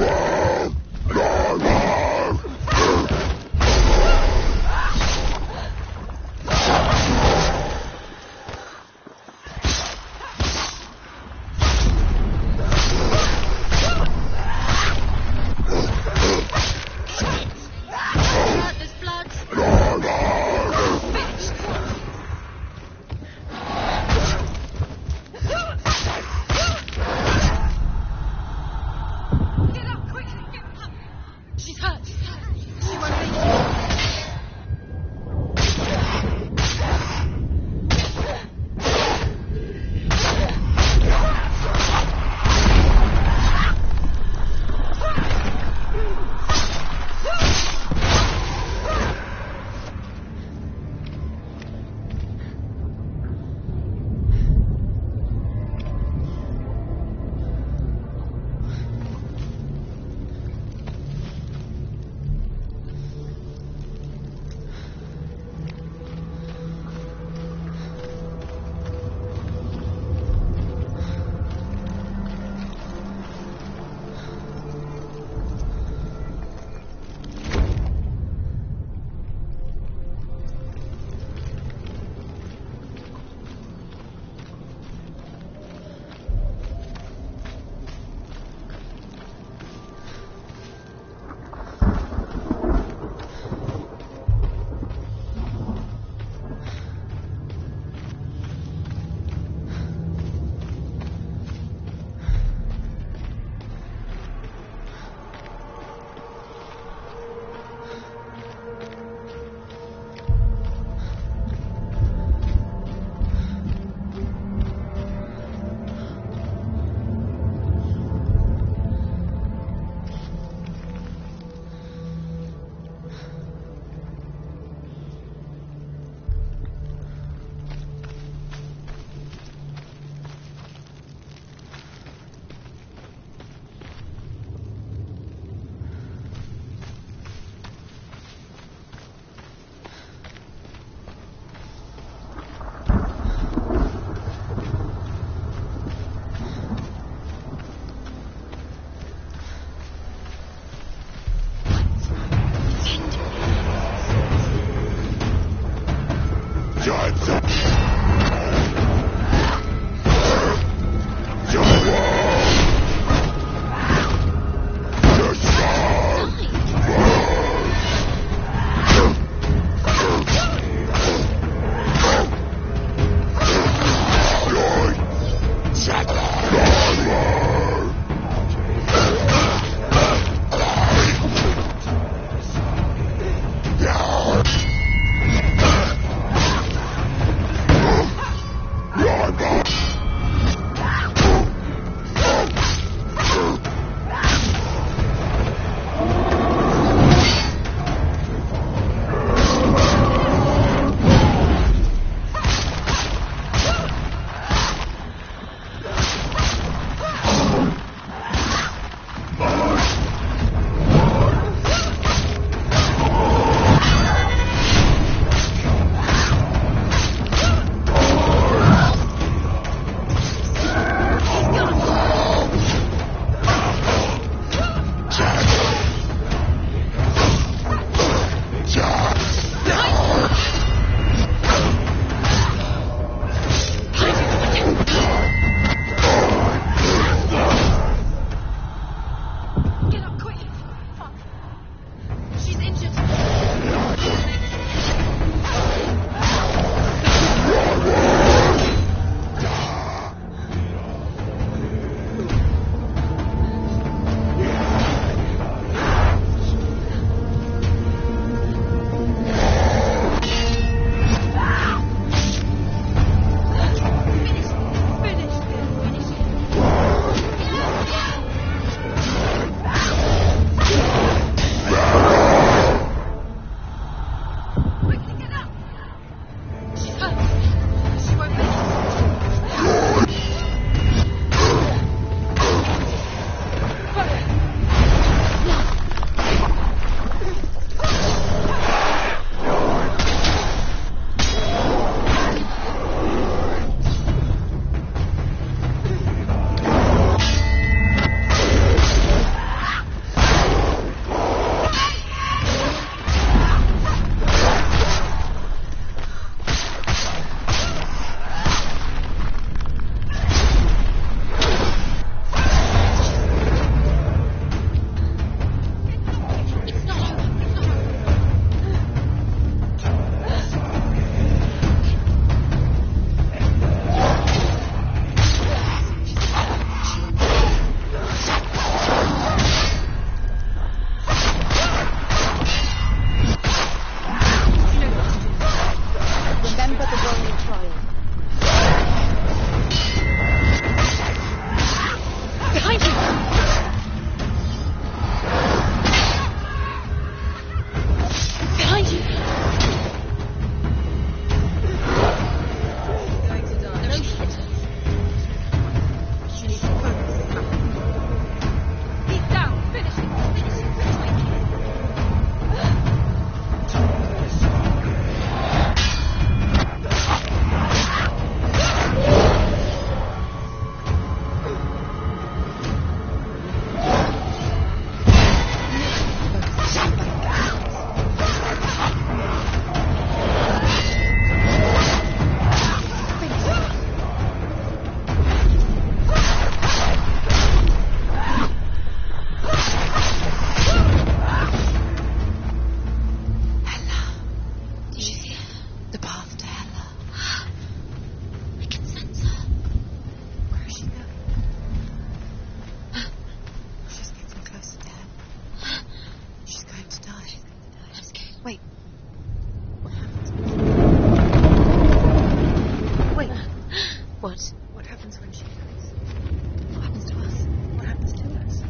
There's blood. Get up, quick! Wait. What happens? Wait. What? What happens when she dies? What happens to us? What happens to us?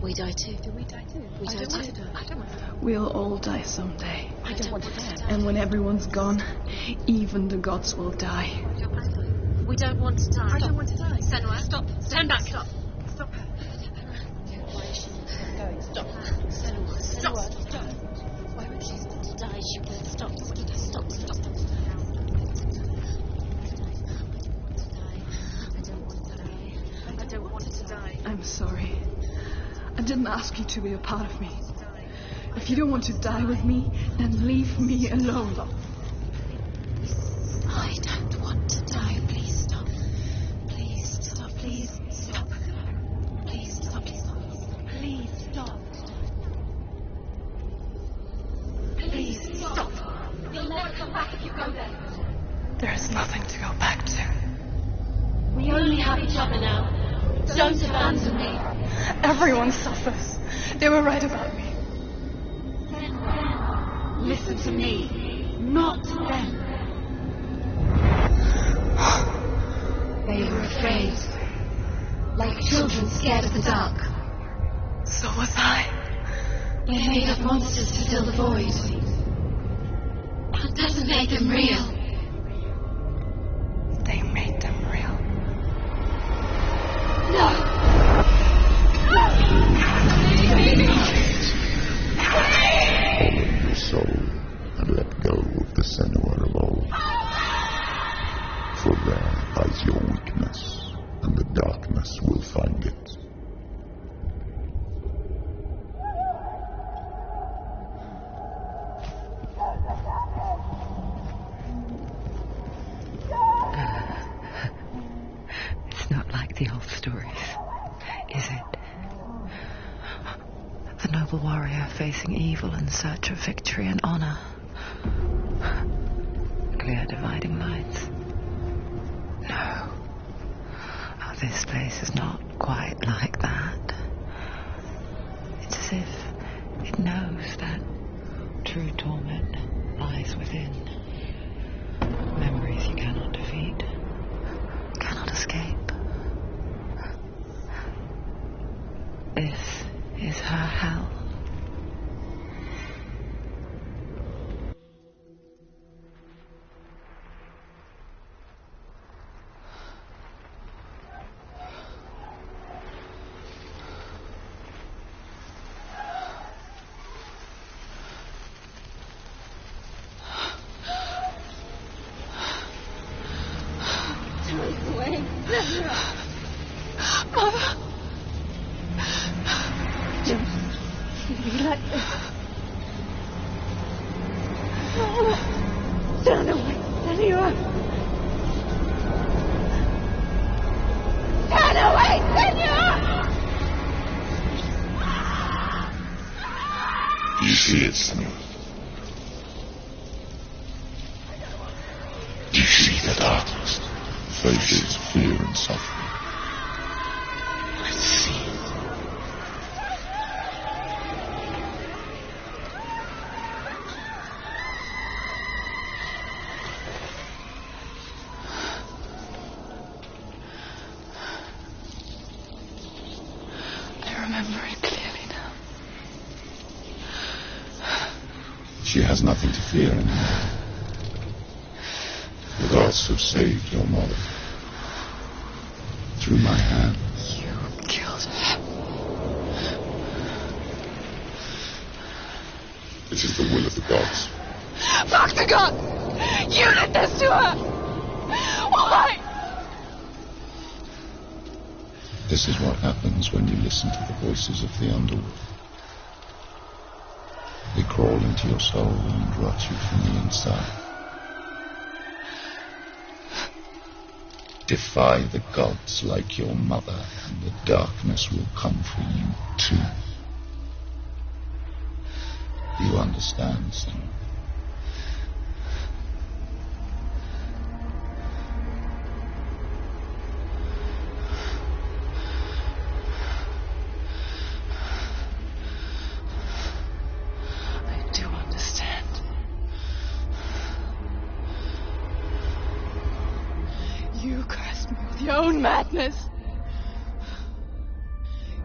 We die too. Do we die too? We I die don't want too. to die. I don't want to die. We'll all die someday. I don't want to die. And when everyone's gone, even the gods will die. We don't want to die. I don't want to die. Senua, stop. Stand back. Stop. Stop her. Why is she going? Stop. Senua. Stop. Stop. Why would she want to die? She will stop. Stop. Stop. I don't want to die. I'm sorry. I didn't ask you to be a part of me. If you don't want to die with me, then leave me alone. I don't want to die. Please stop. Please stop. Please stop. Please stop. Please stop. Please stop. Please stop. You'll never come back if you go there. There is nothing to go back to. We only have each other now. Don't abandon me. Everyone suffers. They were right about me. Listen to me, not them. They were afraid, like children scared of the dark. So was I. They made up monsters to fill the void. That doesn't make them real. They made them real. No! Follow your soul and let go of the Senua alone. For there lies your weakness, and the darkness will find it. It's not like the old stories, is it? The noble warrior facing evil in search of victory and honor. Clear dividing lines. No. Oh, this place is not quite like that. It's as if it knows that true torment lies within. Memories you cannot defeat, cannot escape. This is her hell. You see it, Senua? You see the darkness, faces fear and suffering. I see it. I remember it clearly now. She has nothing to fear anymore. The gods have saved your mother. Through my hand. You killed her. It is the will of the gods. Fuck the god! You did this to her! Why? This is what happens when you listen to the voices of the underworld. They crawl into your soul and rot you from the inside. Defy the gods like your mother, and the darkness will come for you too. You understand, son? I do understand. my own madness.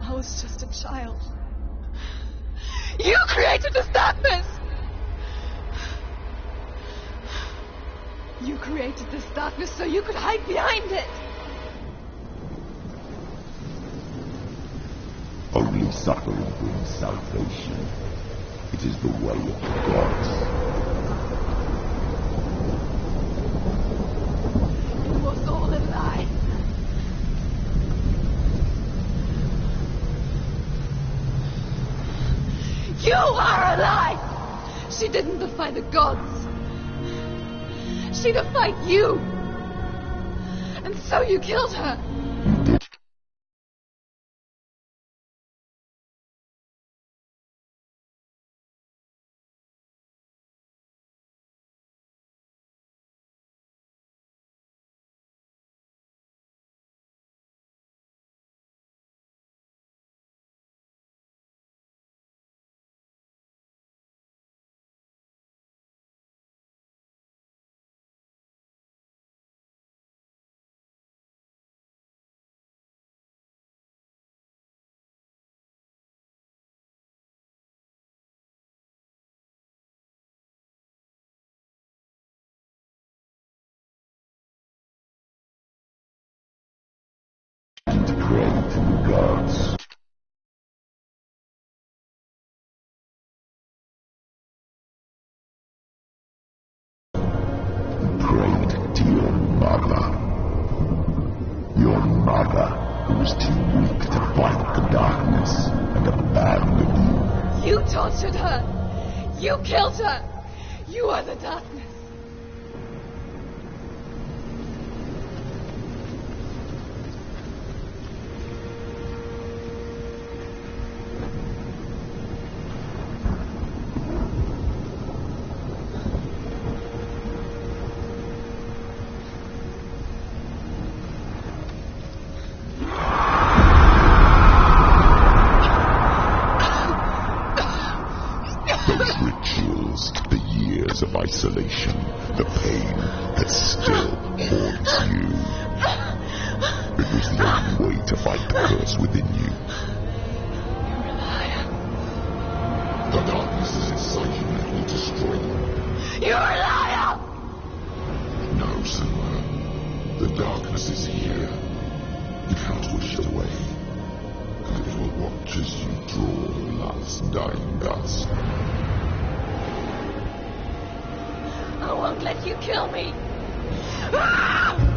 I was just a child. You created this darkness! You created this darkness so you could hide behind it! Only suffering brings salvation. It is the way of the gods. It was all a lie. You are a lie! She didn't defy the gods. She defied you. And so you killed her. To pray to the gods. Prayed to your mother. Your mother, who was too weak to fight the darkness and abandoned you. You tortured her. You killed her. You are the darkness. The years of isolation, the pain that still haunts you. It was the only way to fight the curse within you. You're a liar. The darkness is inside you and it will destroy you. You're a liar! No, Simba. The darkness is here. You can't wish it away. And it will watch as you draw the last dying gasp. I won't let you kill me. Ah!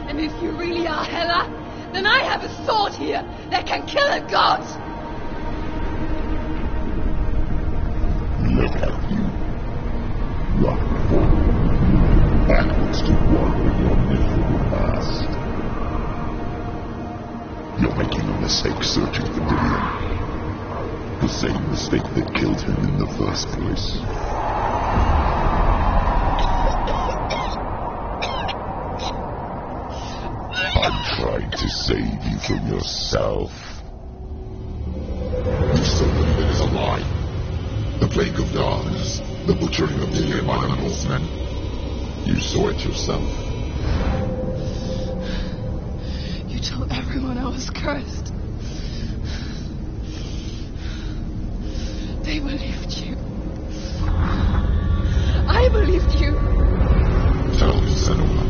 And if you really are Hela, then I have a sword here that can kill a god! Look at you. Rock forward, backwards to wallow in your miserable past. You're making a mistake searching for Dillion. The same mistake that killed him in the first place. I'm trying to save you from yourself. You still believe it is a lie. The plague of darkness, the butchering of Dillion by the Northmen. You saw it yourself. You told everyone I was cursed. They believed you. I believed you. Tell me, Senua,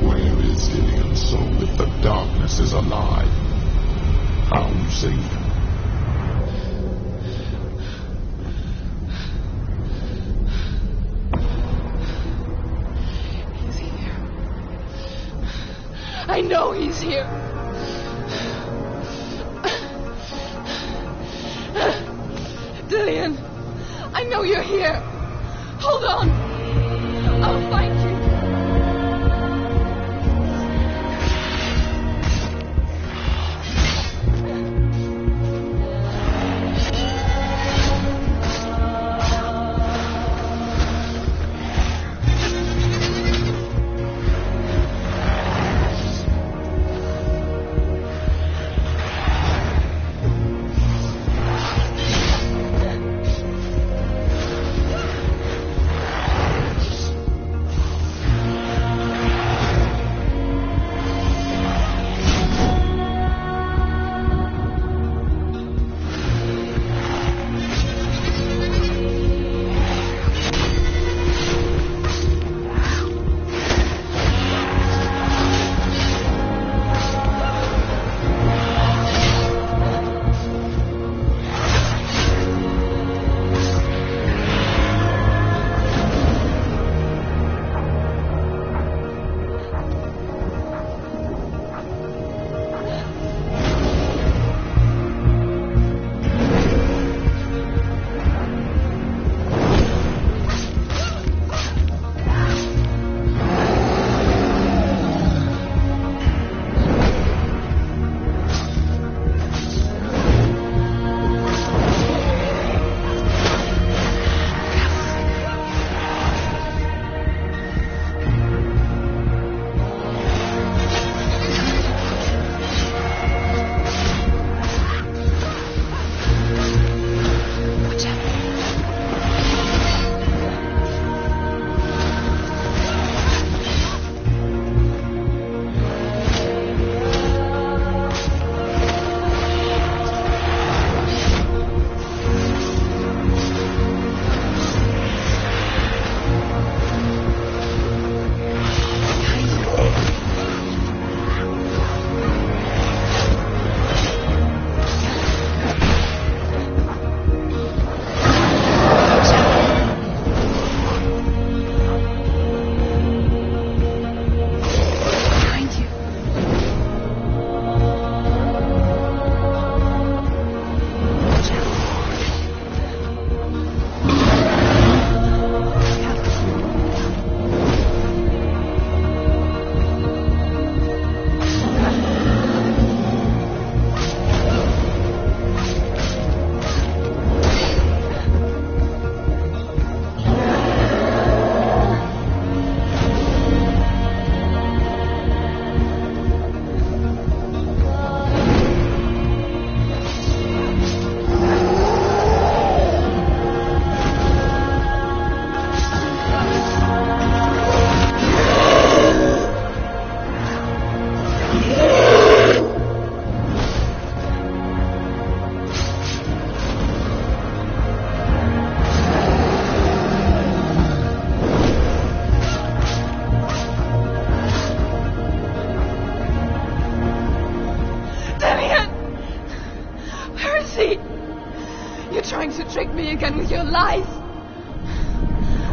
where is Dillion so if the darkness is alive? How you saved him? He's here. I know he's here. Dillion, I know you're here. Hold on. I'll find you. trying to trick me again with your lies.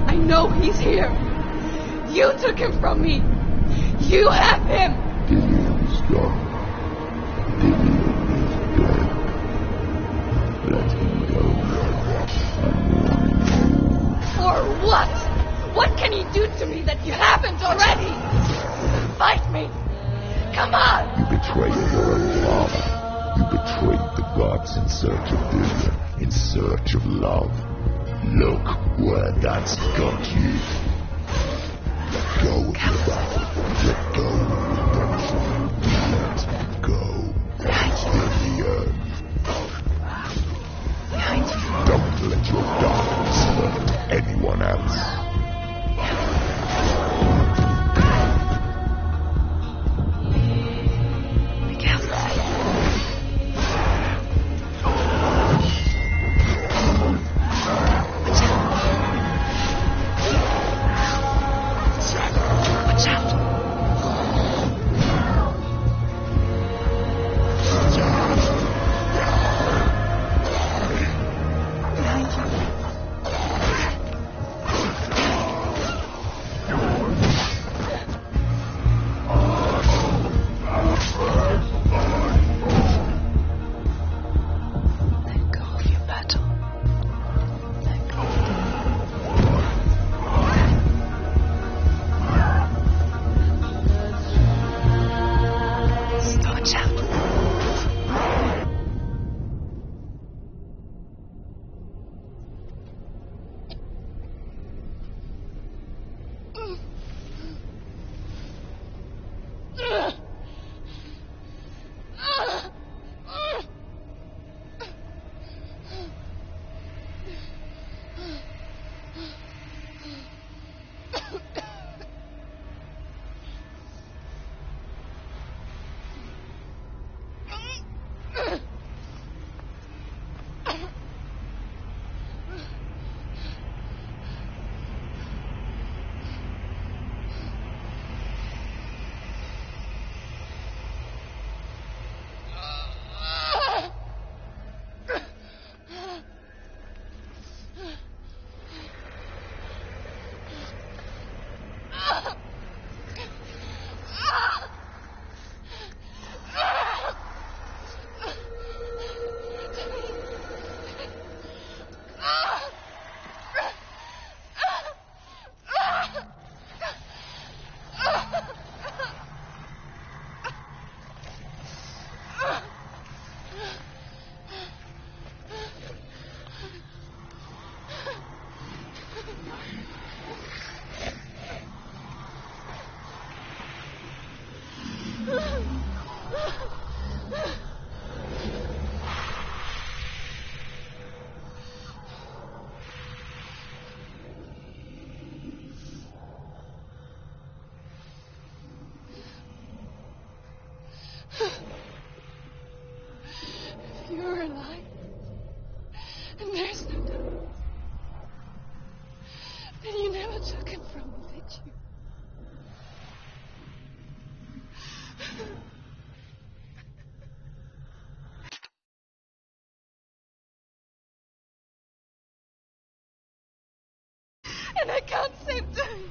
I know he's here. You took him from me. You have him! Dillion is gone. Dillion is dead. Let him go. I'm warning you. For what? What can he do to me that you haven't already? Fight me! Come on! You betrayed your own father. You betrayed the gods in search of Dillion, in search of love. Look where that's got you. Let go of the battle. Let go of redemption. Let go of Dillion. Don't let your darkness hurt anyone else. You're alive. And there's no doubt. Then you never took him from me, did you? And I can't save Dillion.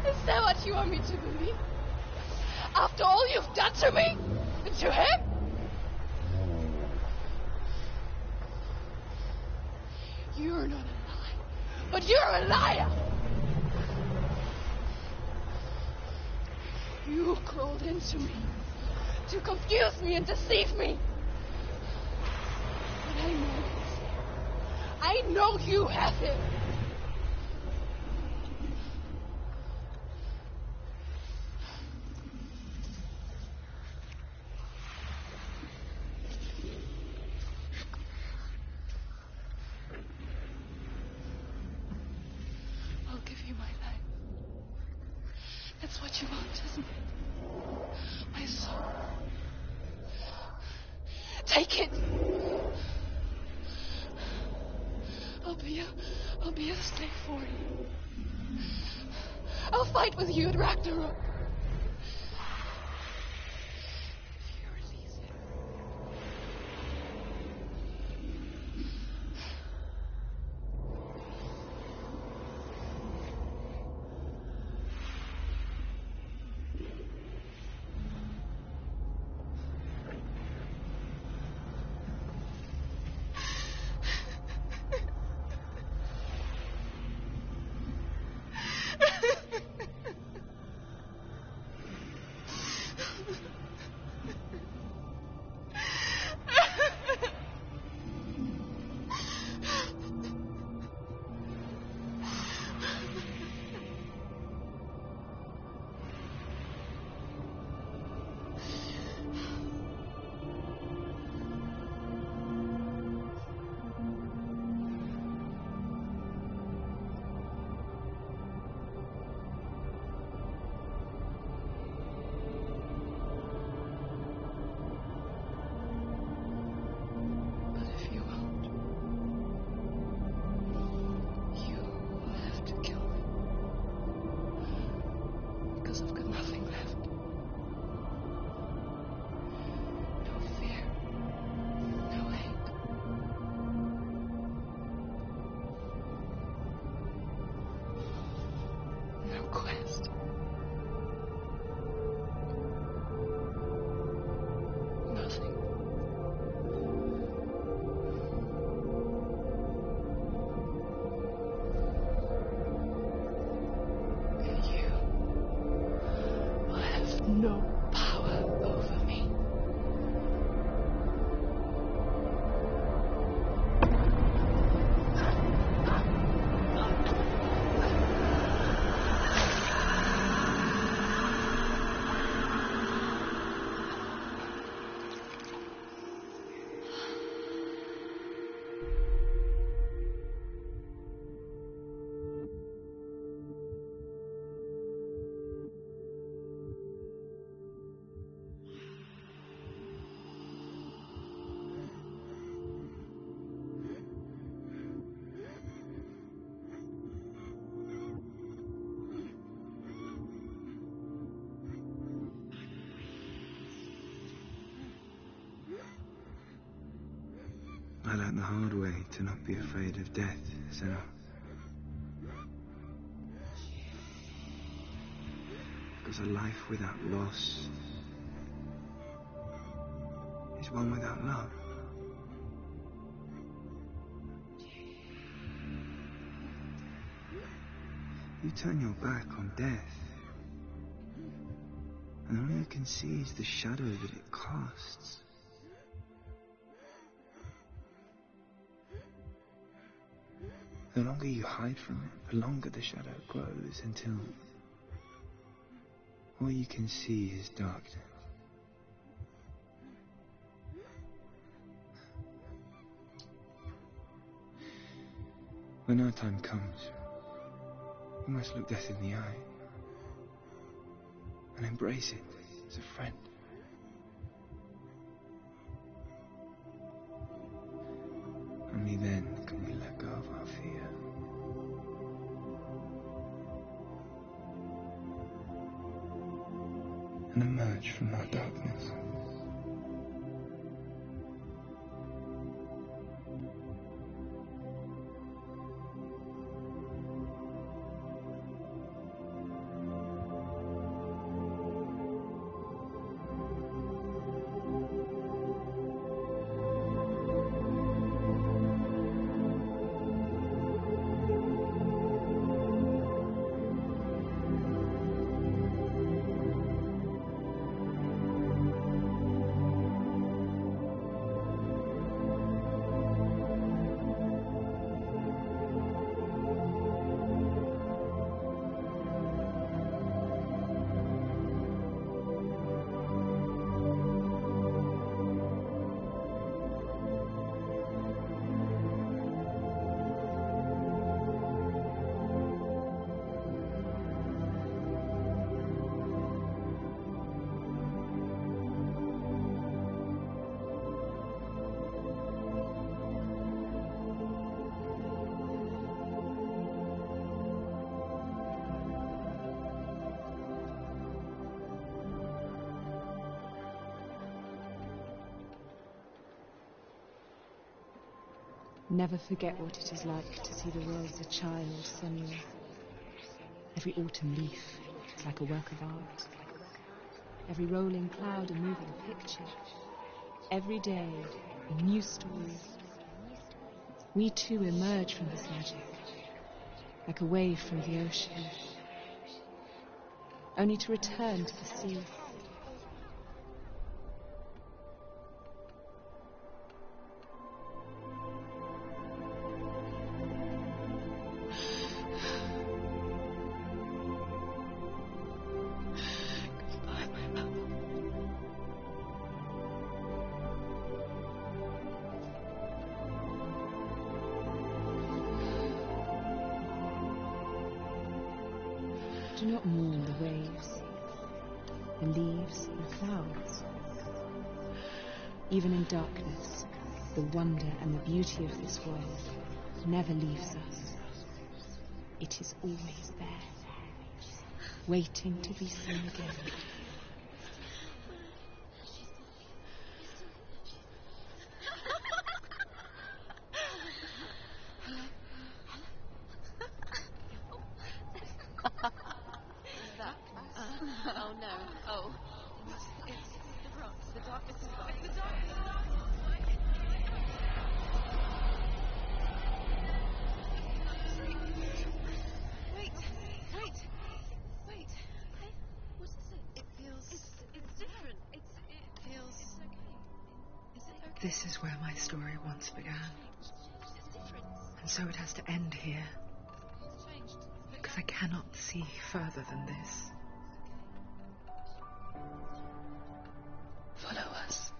Is that what you want me to believe? After all you've done to me? And to him? You're not a liar, but you're a liar! You crawled into me to confuse me and deceive me. But I know this. I know you have him. I'll give you my life. That's what you want, isn't it? take it. I'll be a slave for you. I'll fight with you at Ragnarok. If you release it. No power over me. I learned the hard way to not be afraid of death, Senna. Because a life without loss is one without love. You turn your back on death, and all you can see is the shadow that it casts. The longer you hide from it, the longer the shadow grows until all you can see is darkness. When our time comes, we must look death in the eye and embrace it as a friend. Only then can we let go of our fear. And emerge from our darkness. Never forget what it is like to see the world as a child, Senor. Every autumn leaf is like a work of art. Every rolling cloud a moving picture. Every day a new story. We too emerge from this magic, like a wave from the ocean, only to return to the sea. Do not mourn the waves, the leaves, and the clouds. Even in darkness, the wonder and the beauty of this world never leaves us. It is always there, waiting to be seen again. Oh no. Oh. It's the rocks. The darkness is gone. It's the darkness. Wait. Hey, what is it? It feels... It's different. It feels... It's okay. Is it okay? This is where my story once began. It's different. And so it has to end here. It's changed. Because I cannot see further than this. Follow us.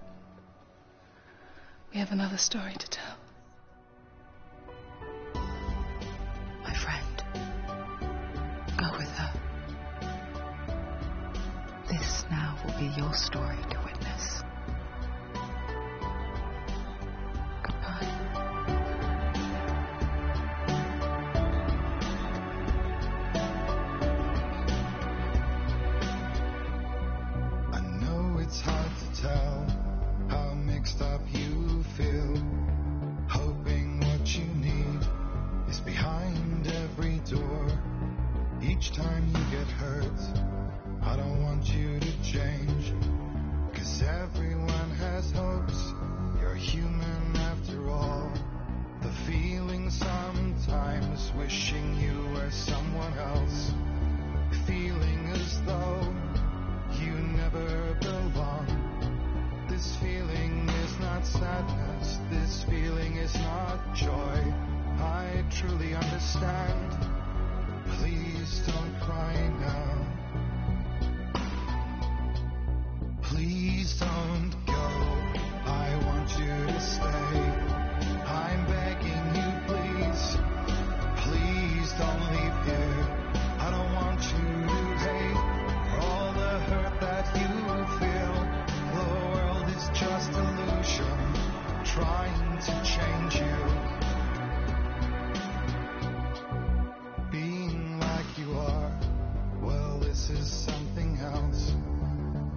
We have another story to tell. My friend, go with her. This now will be your story to witness. Goodbye. I know it's hard to tell how mixed up you feel. Hoping what you need is behind every door. Each time you get hurt, I don't want you to change. 'Cause everyone has hopes. You're human after all. The feeling sometimes wishing you were someone else. Feeling as though you never belong. This feeling is not sadness. This feeling is not joy. I truly understand. Please don't cry now. Please don't go. I want you to stay. I'm begging you, please. Please don't leave here. I don't want you to hate all the hurt that you feel. The world is just illusion, trying to change you. Being like you are, well, this is something else.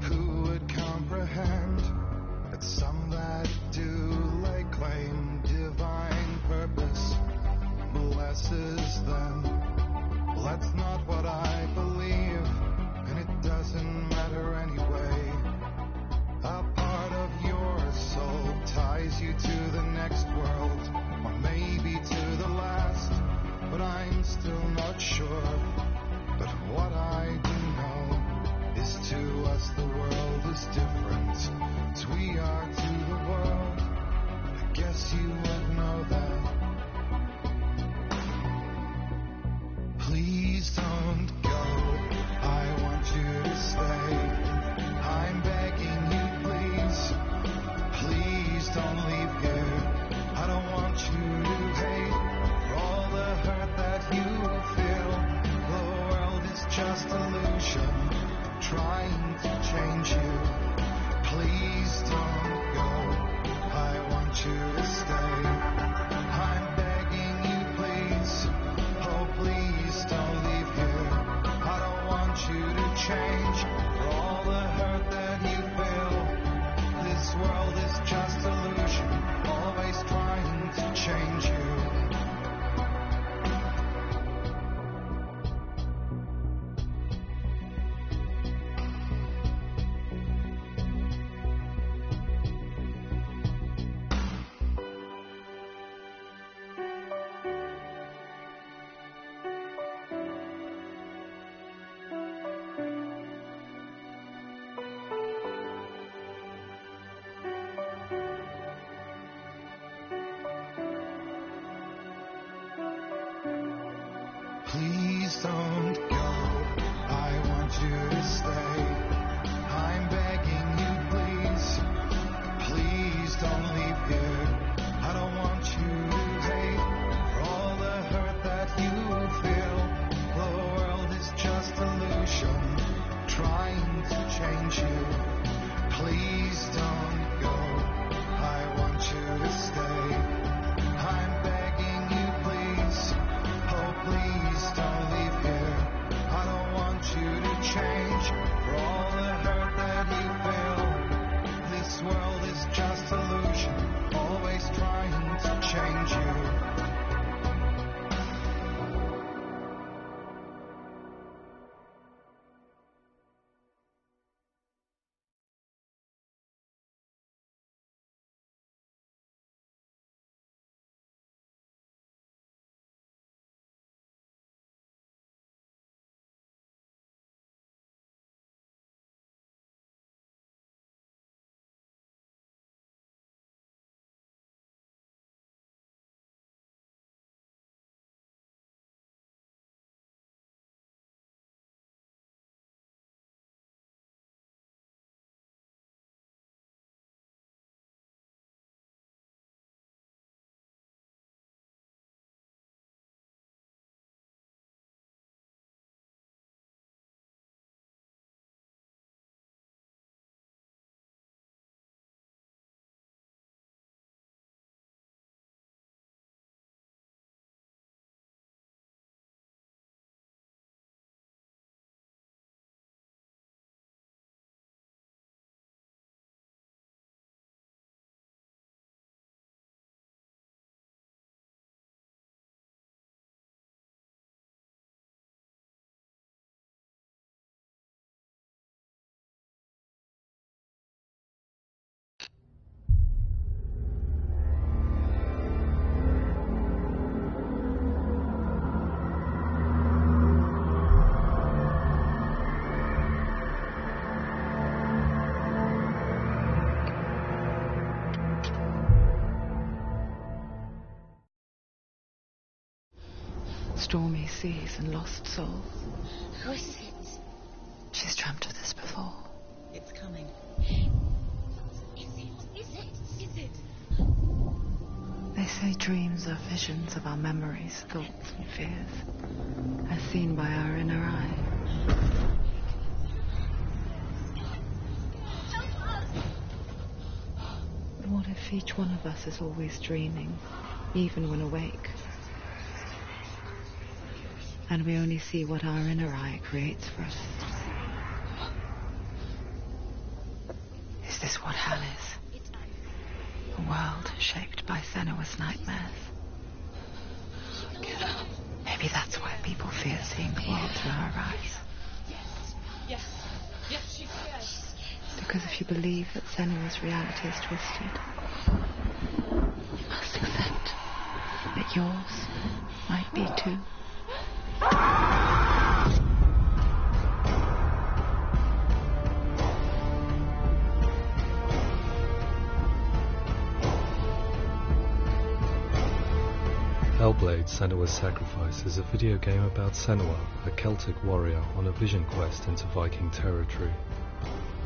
Who would comprehend that some that do lay don't go. I want you to stay. I'm begging you, please. Please don't leave here. I don't want you to pay for all the hurt that you feel. The world is just illusion, trying to change you. Please don't go. I want you to stay. I'm begging you, please. Oh, please don't leave here. I don't want you to change for all the hurt that you feel. This world is just illusion, always trying to change you. Stormy seas and lost souls. Who is it? She's dreamt of this before. It's coming. Is it? They say dreams are visions of our memories, thoughts and fears, as seen by our inner eye. But what if each one of us is always dreaming, even when awake? And we only see what our inner eye creates for us. Is this what hell is? A world shaped by Senua's nightmares. Maybe that's why people fear seeing the world through her eyes. Yes, she's scared. Because if you believe that Senua's reality is twisted, you must accept that yours might be too. Hellblade: Senua's Sacrifice is a video game about Senua, a Celtic warrior on a vision quest into Viking territory.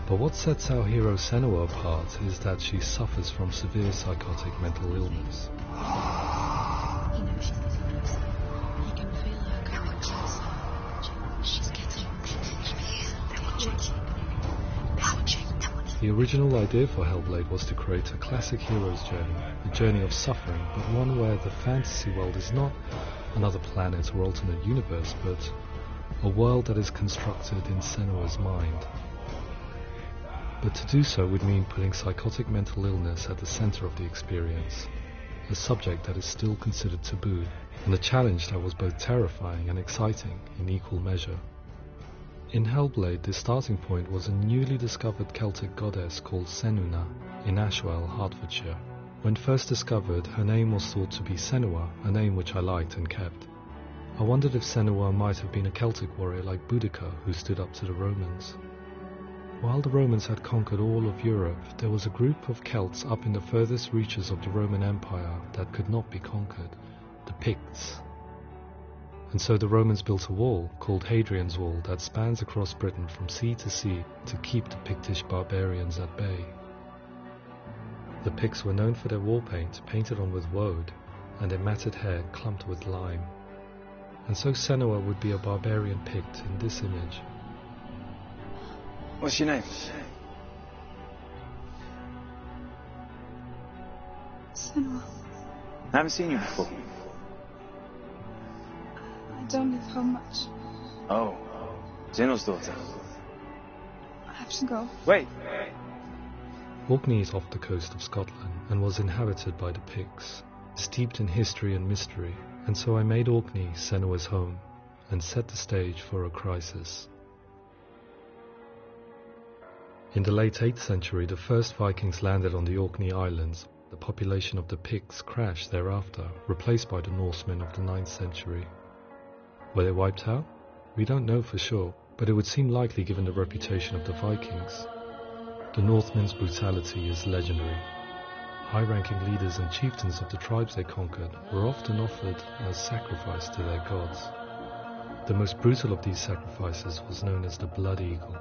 But what sets our hero Senua apart is that she suffers from severe psychotic mental illness. He knows she's getting closer. He can feel her coming closer. She's getting closer. The original idea for Hellblade was to create a classic hero's journey, a journey of suffering, but one where the fantasy world is not another planet or alternate universe, but a world that is constructed in Senua's mind. But to do so would mean putting psychotic mental illness at the center of the experience, a subject that is still considered taboo, and a challenge that was both terrifying and exciting in equal measure. In Hellblade, the starting point was a newly discovered Celtic goddess called Senuna in Ashwell, Hertfordshire. When first discovered, her name was thought to be Senua, a name which I liked and kept. I wondered if Senua might have been a Celtic warrior like Boudica who stood up to the Romans. While the Romans had conquered all of Europe, there was a group of Celts up in the furthest reaches of the Roman Empire that could not be conquered, the Picts. And so the Romans built a wall, called Hadrian's Wall, that spans across Britain from sea to sea to keep the Pictish barbarians at bay. The Picts were known for their war paint, painted on with woad, and their matted hair clumped with lime. And so Senua would be a barbarian Pict in this image. What's your name? Senua. I haven't seen you before. I don't live home much. Oh, Zeno's daughter. I have to go. Wait. Orkney is off the coast of Scotland and was inhabited by the Picts, steeped in history and mystery, and so I made Orkney Senua's home and set the stage for a crisis. In the late 8th century, the first Vikings landed on the Orkney Islands. The population of the Picts crashed thereafter, replaced by the Norsemen of the 9th century. Were they wiped out? We don't know for sure, but it would seem likely given the reputation of the Vikings. The Northmen's brutality is legendary. High-ranking leaders and chieftains of the tribes they conquered were often offered as sacrifice to their gods. The most brutal of these sacrifices was known as the Blood Eagle.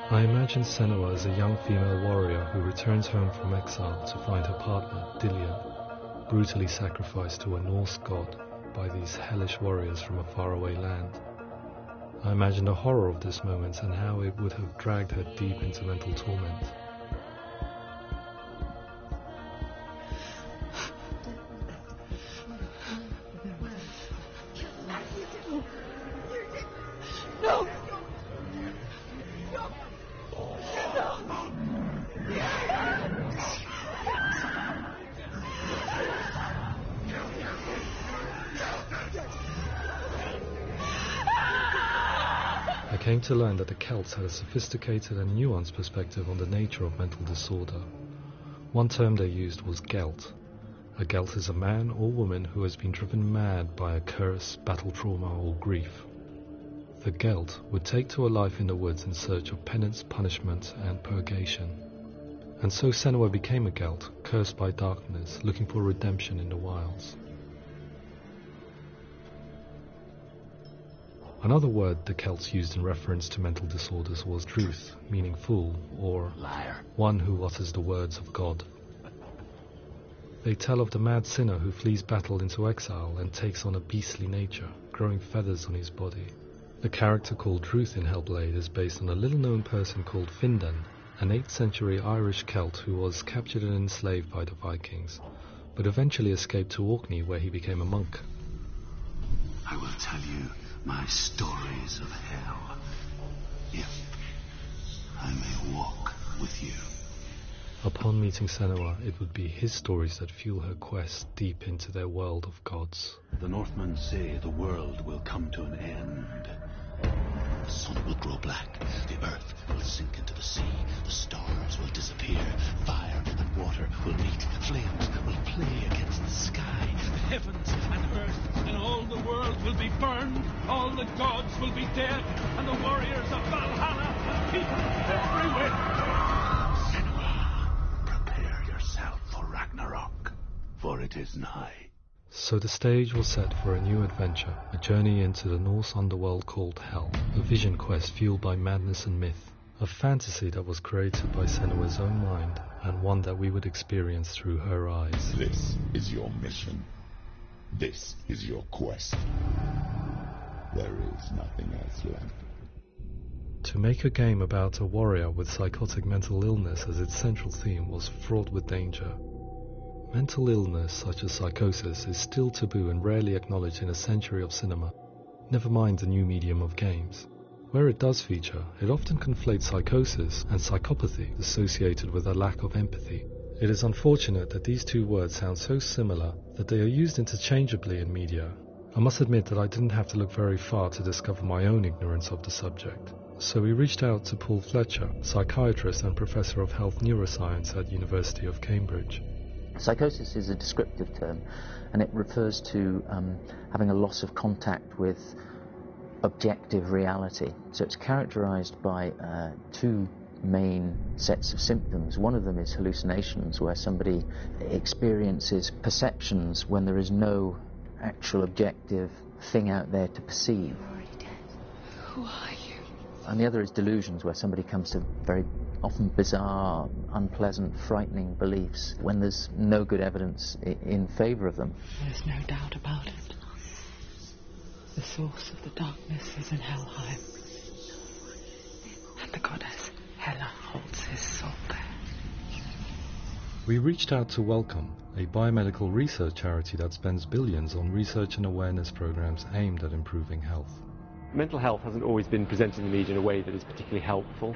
I imagine Senua as a young female warrior who returns home from exile to find her partner, Dillion, brutally sacrificed to a Norse god by these hellish warriors from a faraway land. I imagine the horror of this moment and how it would have dragged her deep into mental torment. No! I came to learn that the Celts had a sophisticated and nuanced perspective on the nature of mental disorder. One term they used was Gelt. A Gelt is a man or woman who has been driven mad by a curse, battle trauma, or grief. The Gelt would take to a life in the woods in search of penance, punishment, and purgation. And so Senua became a Gelt, cursed by darkness, looking for redemption in the wilds. Another word the Celts used in reference to mental disorders was druth, meaning fool, or liar, one who utters the words of God. They tell of the mad sinner who flees battle into exile and takes on a beastly nature, growing feathers on his body. The character called Druth in Hellblade is based on a little-known person called Findan, an 8th century Irish Celt who was captured and enslaved by the Vikings, but eventually escaped to Orkney where he became a monk. I will tell you my stories of hell, if I may walk with you. Upon meeting Senua, it would be his stories that fuel her quest deep into their world of gods. The Northmen say the world will come to an end. The sun will grow black, the earth will sink into the sea, the stars will disappear, fire and water will meet, flames will play against the sky, the heavens and earth and all the world will be burned, all the gods will be dead, and the warriors of Valhalla will people everywhere. Senua, prepare yourself for Ragnarok, for it is nigh. So the stage was set for a new adventure, a journey into the Norse underworld called Hell, a vision quest fueled by madness and myth, a fantasy that was created by Senua's own mind, and one that we would experience through her eyes. This is your mission. This is your quest. There is nothing else left. To make a game about a warrior with psychotic mental illness as its central theme was fraught with danger. Mental illness, such as psychosis, is still taboo and rarely acknowledged in a century of cinema, never mind the new medium of games. Where it does feature, it often conflates psychosis and psychopathy associated with a lack of empathy. It is unfortunate that these two words sound so similar that they are used interchangeably in media. I must admit that I didn't have to look very far to discover my own ignorance of the subject. So we reached out to Paul Fletcher, psychiatrist and professor of health neuroscience at University of Cambridge. Psychosis is a descriptive term, and it refers to having a loss of contact with objective reality. So it's characterized by two main sets of symptoms. One of them is hallucinations, where somebody experiences perceptions when there is no actual objective thing out there to perceive. Who are you? And the other is delusions, where somebody comes to very often bizarre, unpleasant, frightening beliefs when there's no good evidence in favour of them. There's no doubt about it. The source of the darkness is in Helheim. And the goddess Hela holds his soul there. We reached out to Welcome, a biomedical research charity that spends billions on research and awareness programs aimed at improving health. Mental health hasn't always been presented in the media in a way that is particularly helpful.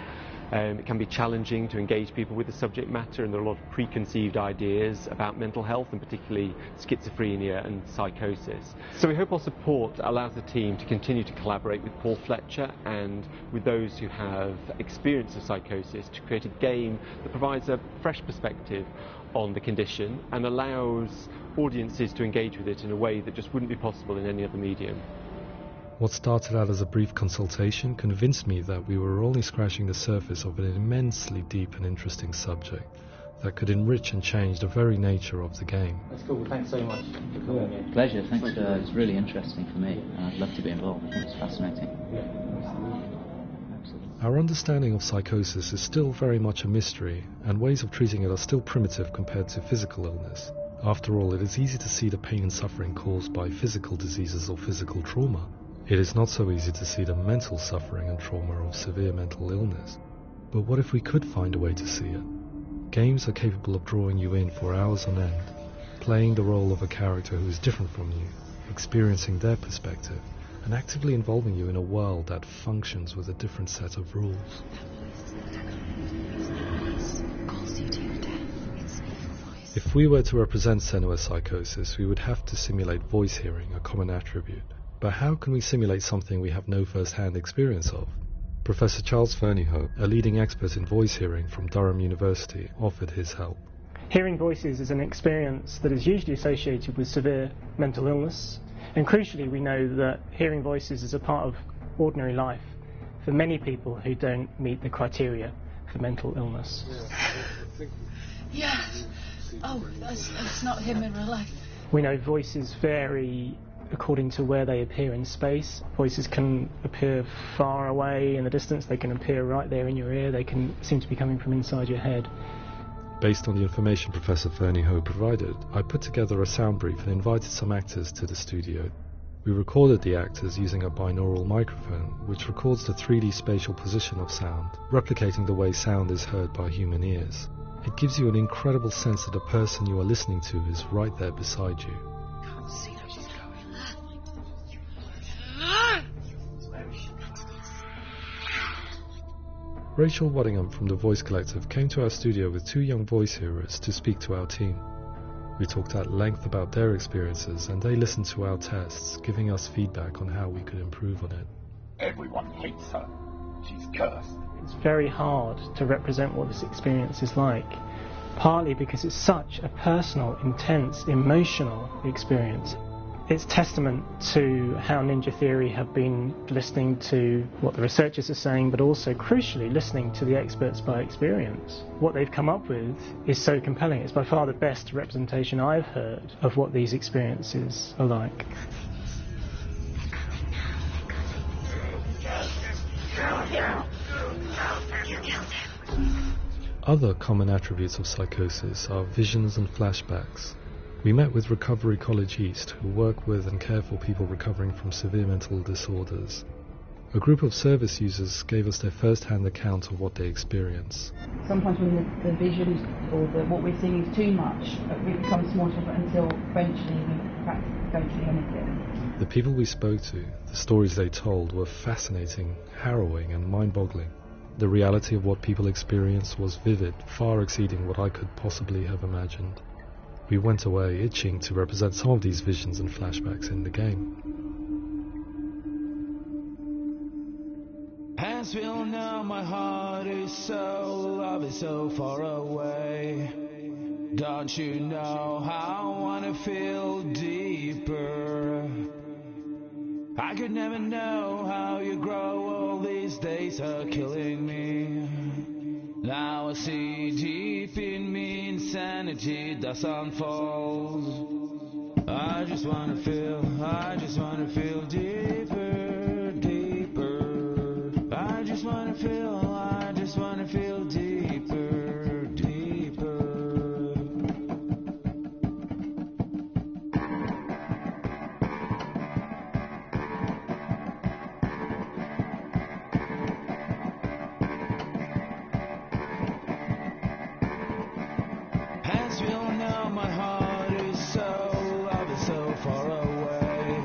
It can be challenging to engage people with the subject matter, and there are a lot of preconceived ideas about mental health, and particularly schizophrenia and psychosis. So we hope our support allows the team to continue to collaborate with Paul Fletcher and with those who have experience of psychosis to create a game that provides a fresh perspective on the condition and allows audiences to engage with it in a way that just wouldn't be possible in any other medium. What started out as a brief consultation convinced me that we were only scratching the surface of an immensely deep and interesting subject that could enrich and change the very nature of the game. That's cool. Thanks so much for calling me. Pleasure. Thanks. It's really interesting for me, and I'd love to be involved. I think it's fascinating. Our understanding of psychosis is still very much a mystery, and ways of treating it are still primitive compared to physical illness. After all, it is easy to see the pain and suffering caused by physical diseases or physical trauma. It is not so easy to see the mental suffering and trauma of severe mental illness. But what if we could find a way to see it? Games are capable of drawing you in for hours on end, playing the role of a character who is different from you, experiencing their perspective, and actively involving you in a world that functions with a different set of rules. If we were to represent Senua's psychosis, we would have to simulate voice hearing, a common attribute. But how can we simulate something we have no first-hand experience of? Professor Charles Fernyhough, a leading expert in voice hearing from Durham University, offered his help. Hearing voices is an experience that is usually associated with severe mental illness, and crucially we know that hearing voices is a part of ordinary life for many people who don't meet the criteria for mental illness. Yes. Oh, that's not him in real life. We know voices vary according to where they appear in space. Voices can appear far away in the distance, they can appear right there in your ear, they can seem to be coming from inside your head. Based on the information Professor Fernyhough provided, I put together a sound brief and invited some actors to the studio. We recorded the actors using a binaural microphone, which records the 3D spatial position of sound, replicating the way sound is heard by human ears. It gives you an incredible sense that the person you are listening to is right there beside you. Can't see her. She's going. Rachel Waddingham from the Voice Collective came to our studio with 2 young voice hearers to speak to our team. We talked at length about their experiences, and they listened to our tests, giving us feedback on how we could improve on it. Everyone hates her. She's cursed. It's very hard to represent what this experience is like, partly because it's such a personal, intense, emotional experience. It's testament to how Ninja Theory have been listening to what the researchers are saying, but also, crucially, listening to the experts by experience. What they've come up with is so compelling. It's by far the best representation I've heard of what these experiences are like. Other common attributes of psychosis are visions and flashbacks. We met with Recovery College East, who work with and care for people recovering from severe mental disorders. A group of service users gave us their first-hand account of what they experience. Sometimes when the visions or what we're seeing is too much, it becomes more difficult until eventually we practically don't see anything. The people we spoke to, the stories they told, were fascinating, harrowing and mind-boggling. The reality of what people experienced was vivid, far exceeding what I could possibly have imagined. We went away itching to represent some of these visions and flashbacks in the game. As we'll know, my heart is so, love is so far away. Don't you know how I wanna feel deeper? I could never know how you grow, all these days are killing me. Now I see deep in me insanity does unfold. I just wanna feel deeper, deeper. I just wanna feel deeper, deeper. As we all know, my heart is so far away.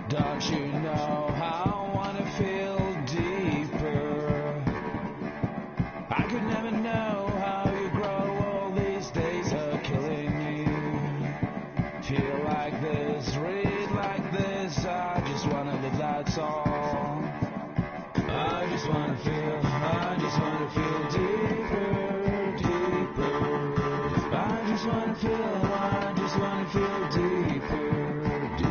Don't you know how I wanna feel deeper? I could never know how you grow. All these days are killing me. Feel like this, read like this. I just wanna live, that's all. I just wanna feel deeper, deeper. I just wanna feel deeper, deeper.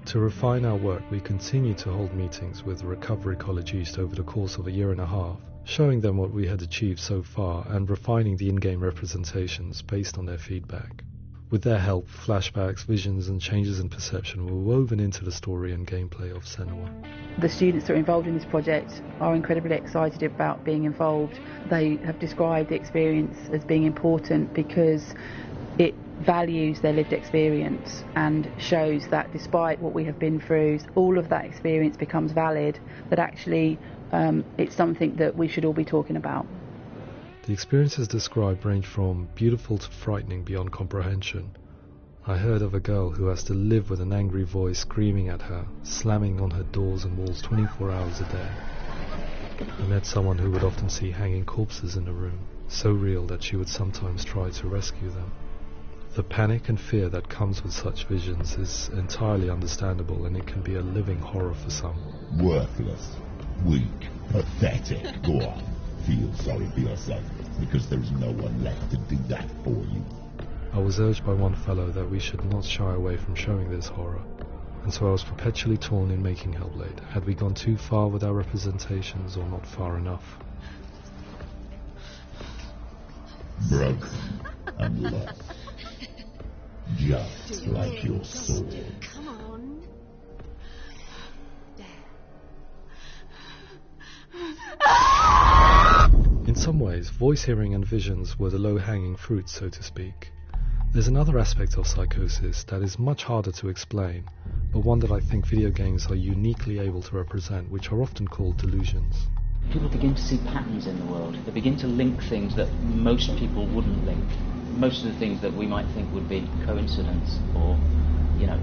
To refine our work, we continue to hold meetings with Recovery College East over the course of a year and a half, showing them what we had achieved so far and refining the in-game representations based on their feedback. With their help, flashbacks, visions and changes in perception were woven into the story and gameplay of Senua. The students that are involved in this project are incredibly excited about being involved. They have described the experience as being important because it values their lived experience and shows that despite what we have been through, all of that experience becomes valid, that actually it's something that we should all be talking about. The experiences described range from beautiful to frightening beyond comprehension. I heard of a girl who has to live with an angry voice screaming at her, slamming on her doors and walls 24 hours a day. I met someone who would often see hanging corpses in a room, so real that she would sometimes try to rescue them. The panic and fear that comes with such visions is entirely understandable, and it can be a living horror for some. Worthless, weak, pathetic. Go on, feel sorry for yourself, because there is no one left to do that for you. I was urged by one fellow that we should not shy away from showing this horror, and so I was perpetually torn in making Hellblade. Had we gone too far with our representations or not far enough? Broken and lost. Just like your soul. Come on. In some ways, voice hearing and visions were the low-hanging fruit, so to speak. There's another aspect of psychosis that is much harder to explain, but one that I think video games are uniquely able to represent, which are often called delusions. People begin to see patterns in the world. They begin to link things that most people wouldn't link. Most of the things that we might think would be coincidence or,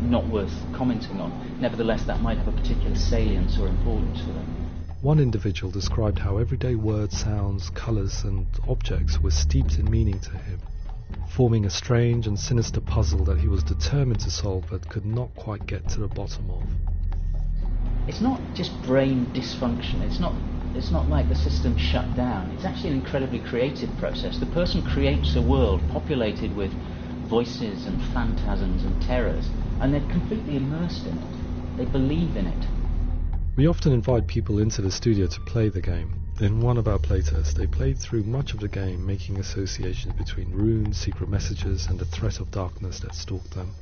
not worth commenting on. Nevertheless, that might have a particular salience or importance for them. One individual described how everyday words, sounds, colours and objects were steeped in meaning to him, forming a strange and sinister puzzle that he was determined to solve but could not quite get to the bottom of. It's not just brain dysfunction. It's not like the system shut down. It's actually an incredibly creative process. The person creates a world populated with voices and phantasms and terrors, and they're completely immersed in it. They believe in it. We often invite people into the studio to play the game. In one of our playtests, they played through much of the game, making associations between runes, secret messages, and the threat of darkness that stalked them.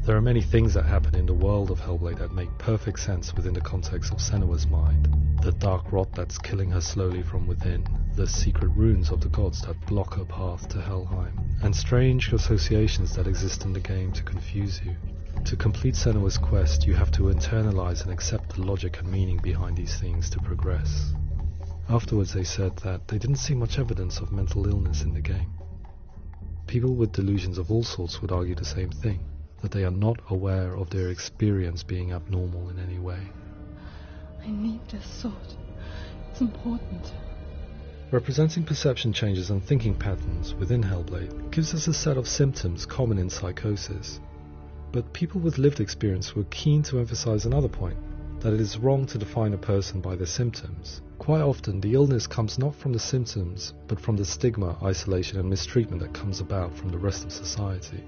There are many things that happen in the world of Hellblade that make perfect sense within the context of Senua's mind. The dark rot that's killing her slowly from within, the secret runes of the gods that block her path to Helheim, and strange associations that exist in the game to confuse you. To complete Senua's quest, you have to internalize and accept the logic and meaning behind these things to progress. Afterwards they said that they didn't see much evidence of mental illness in the game. People with delusions of all sorts would argue the same thing, that they are not aware of their experience being abnormal in any way. I need this sword. It's important. Representing perception changes and thinking patterns within Hellblade gives us a set of symptoms common in psychosis. But people with lived experience were keen to emphasize another point, that it is wrong to define a person by their symptoms. Quite often, the illness comes not from the symptoms, but from the stigma, isolation and mistreatment that comes about from the rest of society.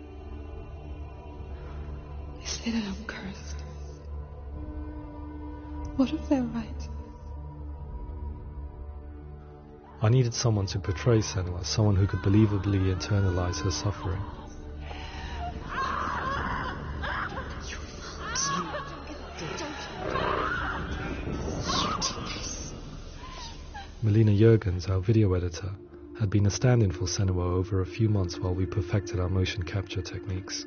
They say that I'm cursed. What if they're right? I needed someone to portray Senua, someone who could believably internalize her suffering. Melina Jurgens, our video editor, had been a stand-in for Senua over a few months while we perfected our motion capture techniques.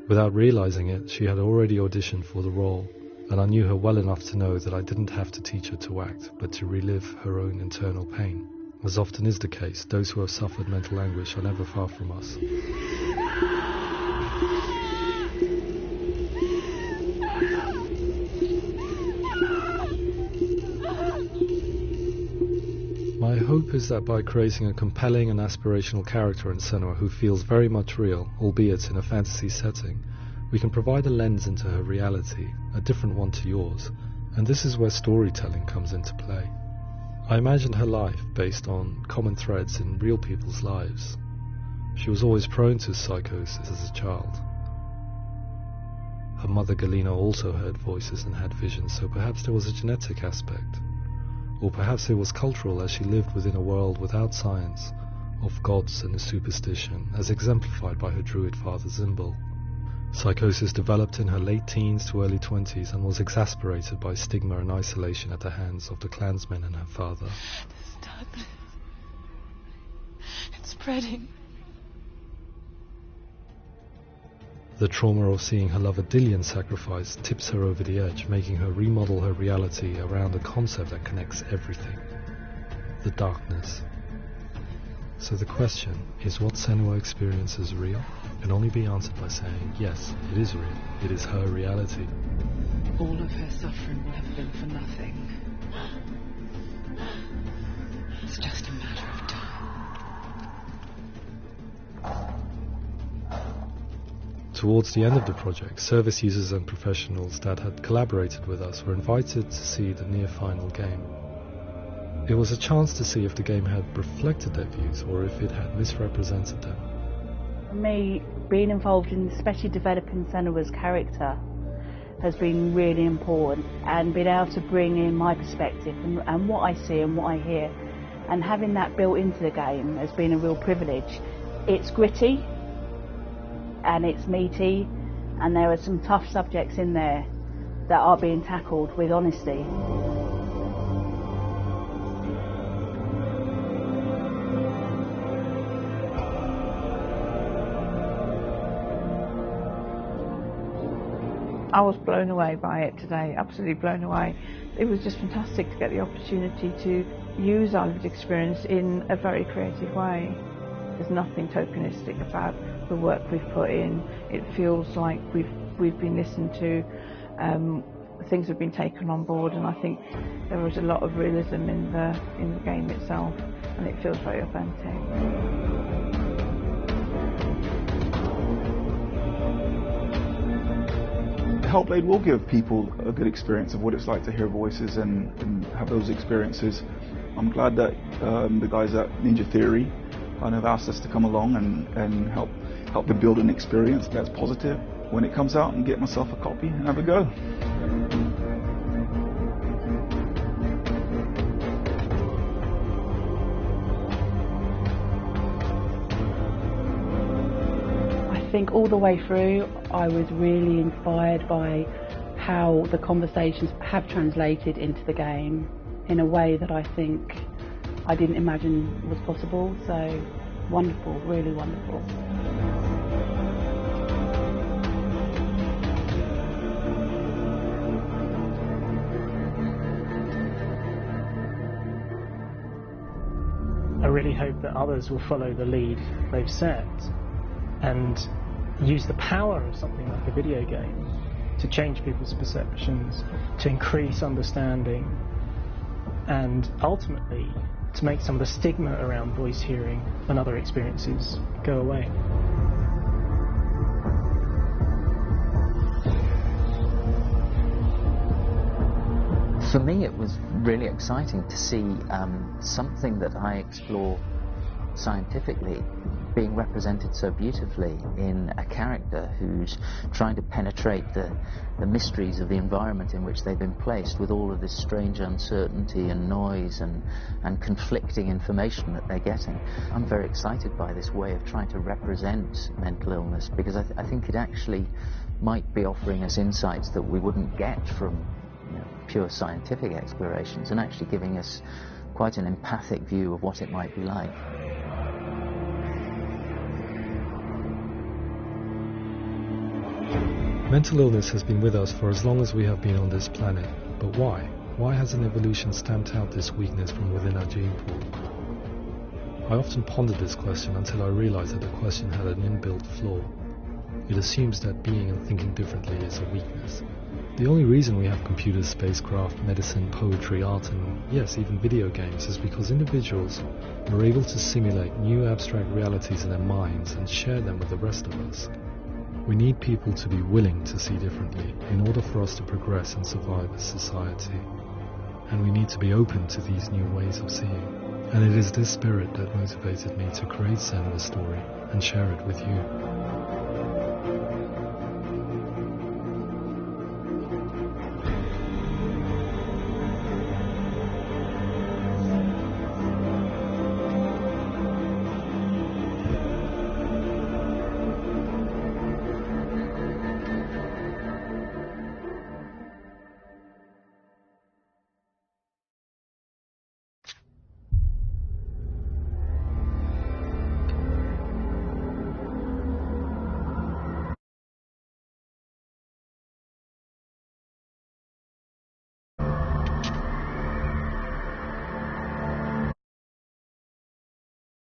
Without realizing it, she had already auditioned for the role, and I knew her well enough to know that I didn't have to teach her to act, but to relive her own internal pain. As often is the case, those who have suffered mental anguish are never far from us. My hope is that by creating a compelling and aspirational character in Senua who feels very much real, albeit in a fantasy setting, we can provide a lens into her reality, a different one to yours, and this is where storytelling comes into play. I imagined her life based on common threads in real people's lives. She was always prone to psychosis as a child. Her mother Galina also heard voices and had visions, so perhaps there was a genetic aspect. Or perhaps it was cultural, as she lived within a world without science, of gods and superstition, as exemplified by her druid father Zimbal. Psychosis developed in her late teens to early 20s and was exacerbated by stigma and isolation at the hands of the clansmen and her father. There's darkness. It's spreading. The trauma of seeing her lover Dillian sacrificed tips her over the edge, making her remodel her reality around a concept that connects everything: the darkness. So the question, is what Senua experiences real? Can only be answered by saying, yes, it is real. It is her reality. All of her suffering will have been for nothing. It's just a matter of time. Towards the end of the project, service users and professionals that had collaborated with us were invited to see the near-final game. It was a chance to see if the game had reflected their views or if it had misrepresented them. For me, being involved in especially developing Senua's character has been really important, and being able to bring in my perspective and what I see and what I hear, and having that built into the game has been a real privilege. It's gritty and it's meaty, and there are some tough subjects in there that are being tackled with honesty. I was blown away by it today, absolutely blown away. It was just fantastic to get the opportunity to use our lived experience in a very creative way. There's nothing tokenistic about the work we've put in. It feels like we've been listened to, things have been taken on board, and I think there was a lot of realism in the game itself, and it feels very authentic. Hellblade will give people a good experience of what it's like to hear voices and have those experiences. I'm glad that the guys at Ninja Theory kind of asked us to come along and help them build an experience that's positive when it comes out, and get myself a copy and have a go. I think all the way through I was really inspired by how the conversations have translated into the game in a way that I think I didn't imagine was possible. So wonderful, really wonderful. I really hope that others will follow the lead they've set and use the power of something like a video game to change people's perceptions, to increase understanding, and ultimately to make some of the stigma around voice hearing and other experiences go away. For me, it was really exciting to see something that I explore scientifically being represented so beautifully in a character who's trying to penetrate the mysteries of the environment in which they've been placed, with all of this strange uncertainty and noise and conflicting information that they're getting. I'm very excited by this way of trying to represent mental illness, because I think it actually might be offering us insights that we wouldn't get from pure scientific explorations, and actually giving us quite an empathic view of what it might be like. Mental illness has been with us for as long as we have been on this planet, but why? Why hasn't evolution stamped out this weakness from within our gene pool? I often pondered this question until I realized that the question had an inbuilt flaw. It assumes that being and thinking differently is a weakness. The only reason we have computers, spacecraft, medicine, poetry, art, and yes, even video games is because individuals are able to simulate new abstract realities in their minds and share them with the rest of us. We need people to be willing to see differently in order for us to progress and survive as society. And we need to be open to these new ways of seeing. And it is this spirit that motivated me to create Cinema Story and share it with you.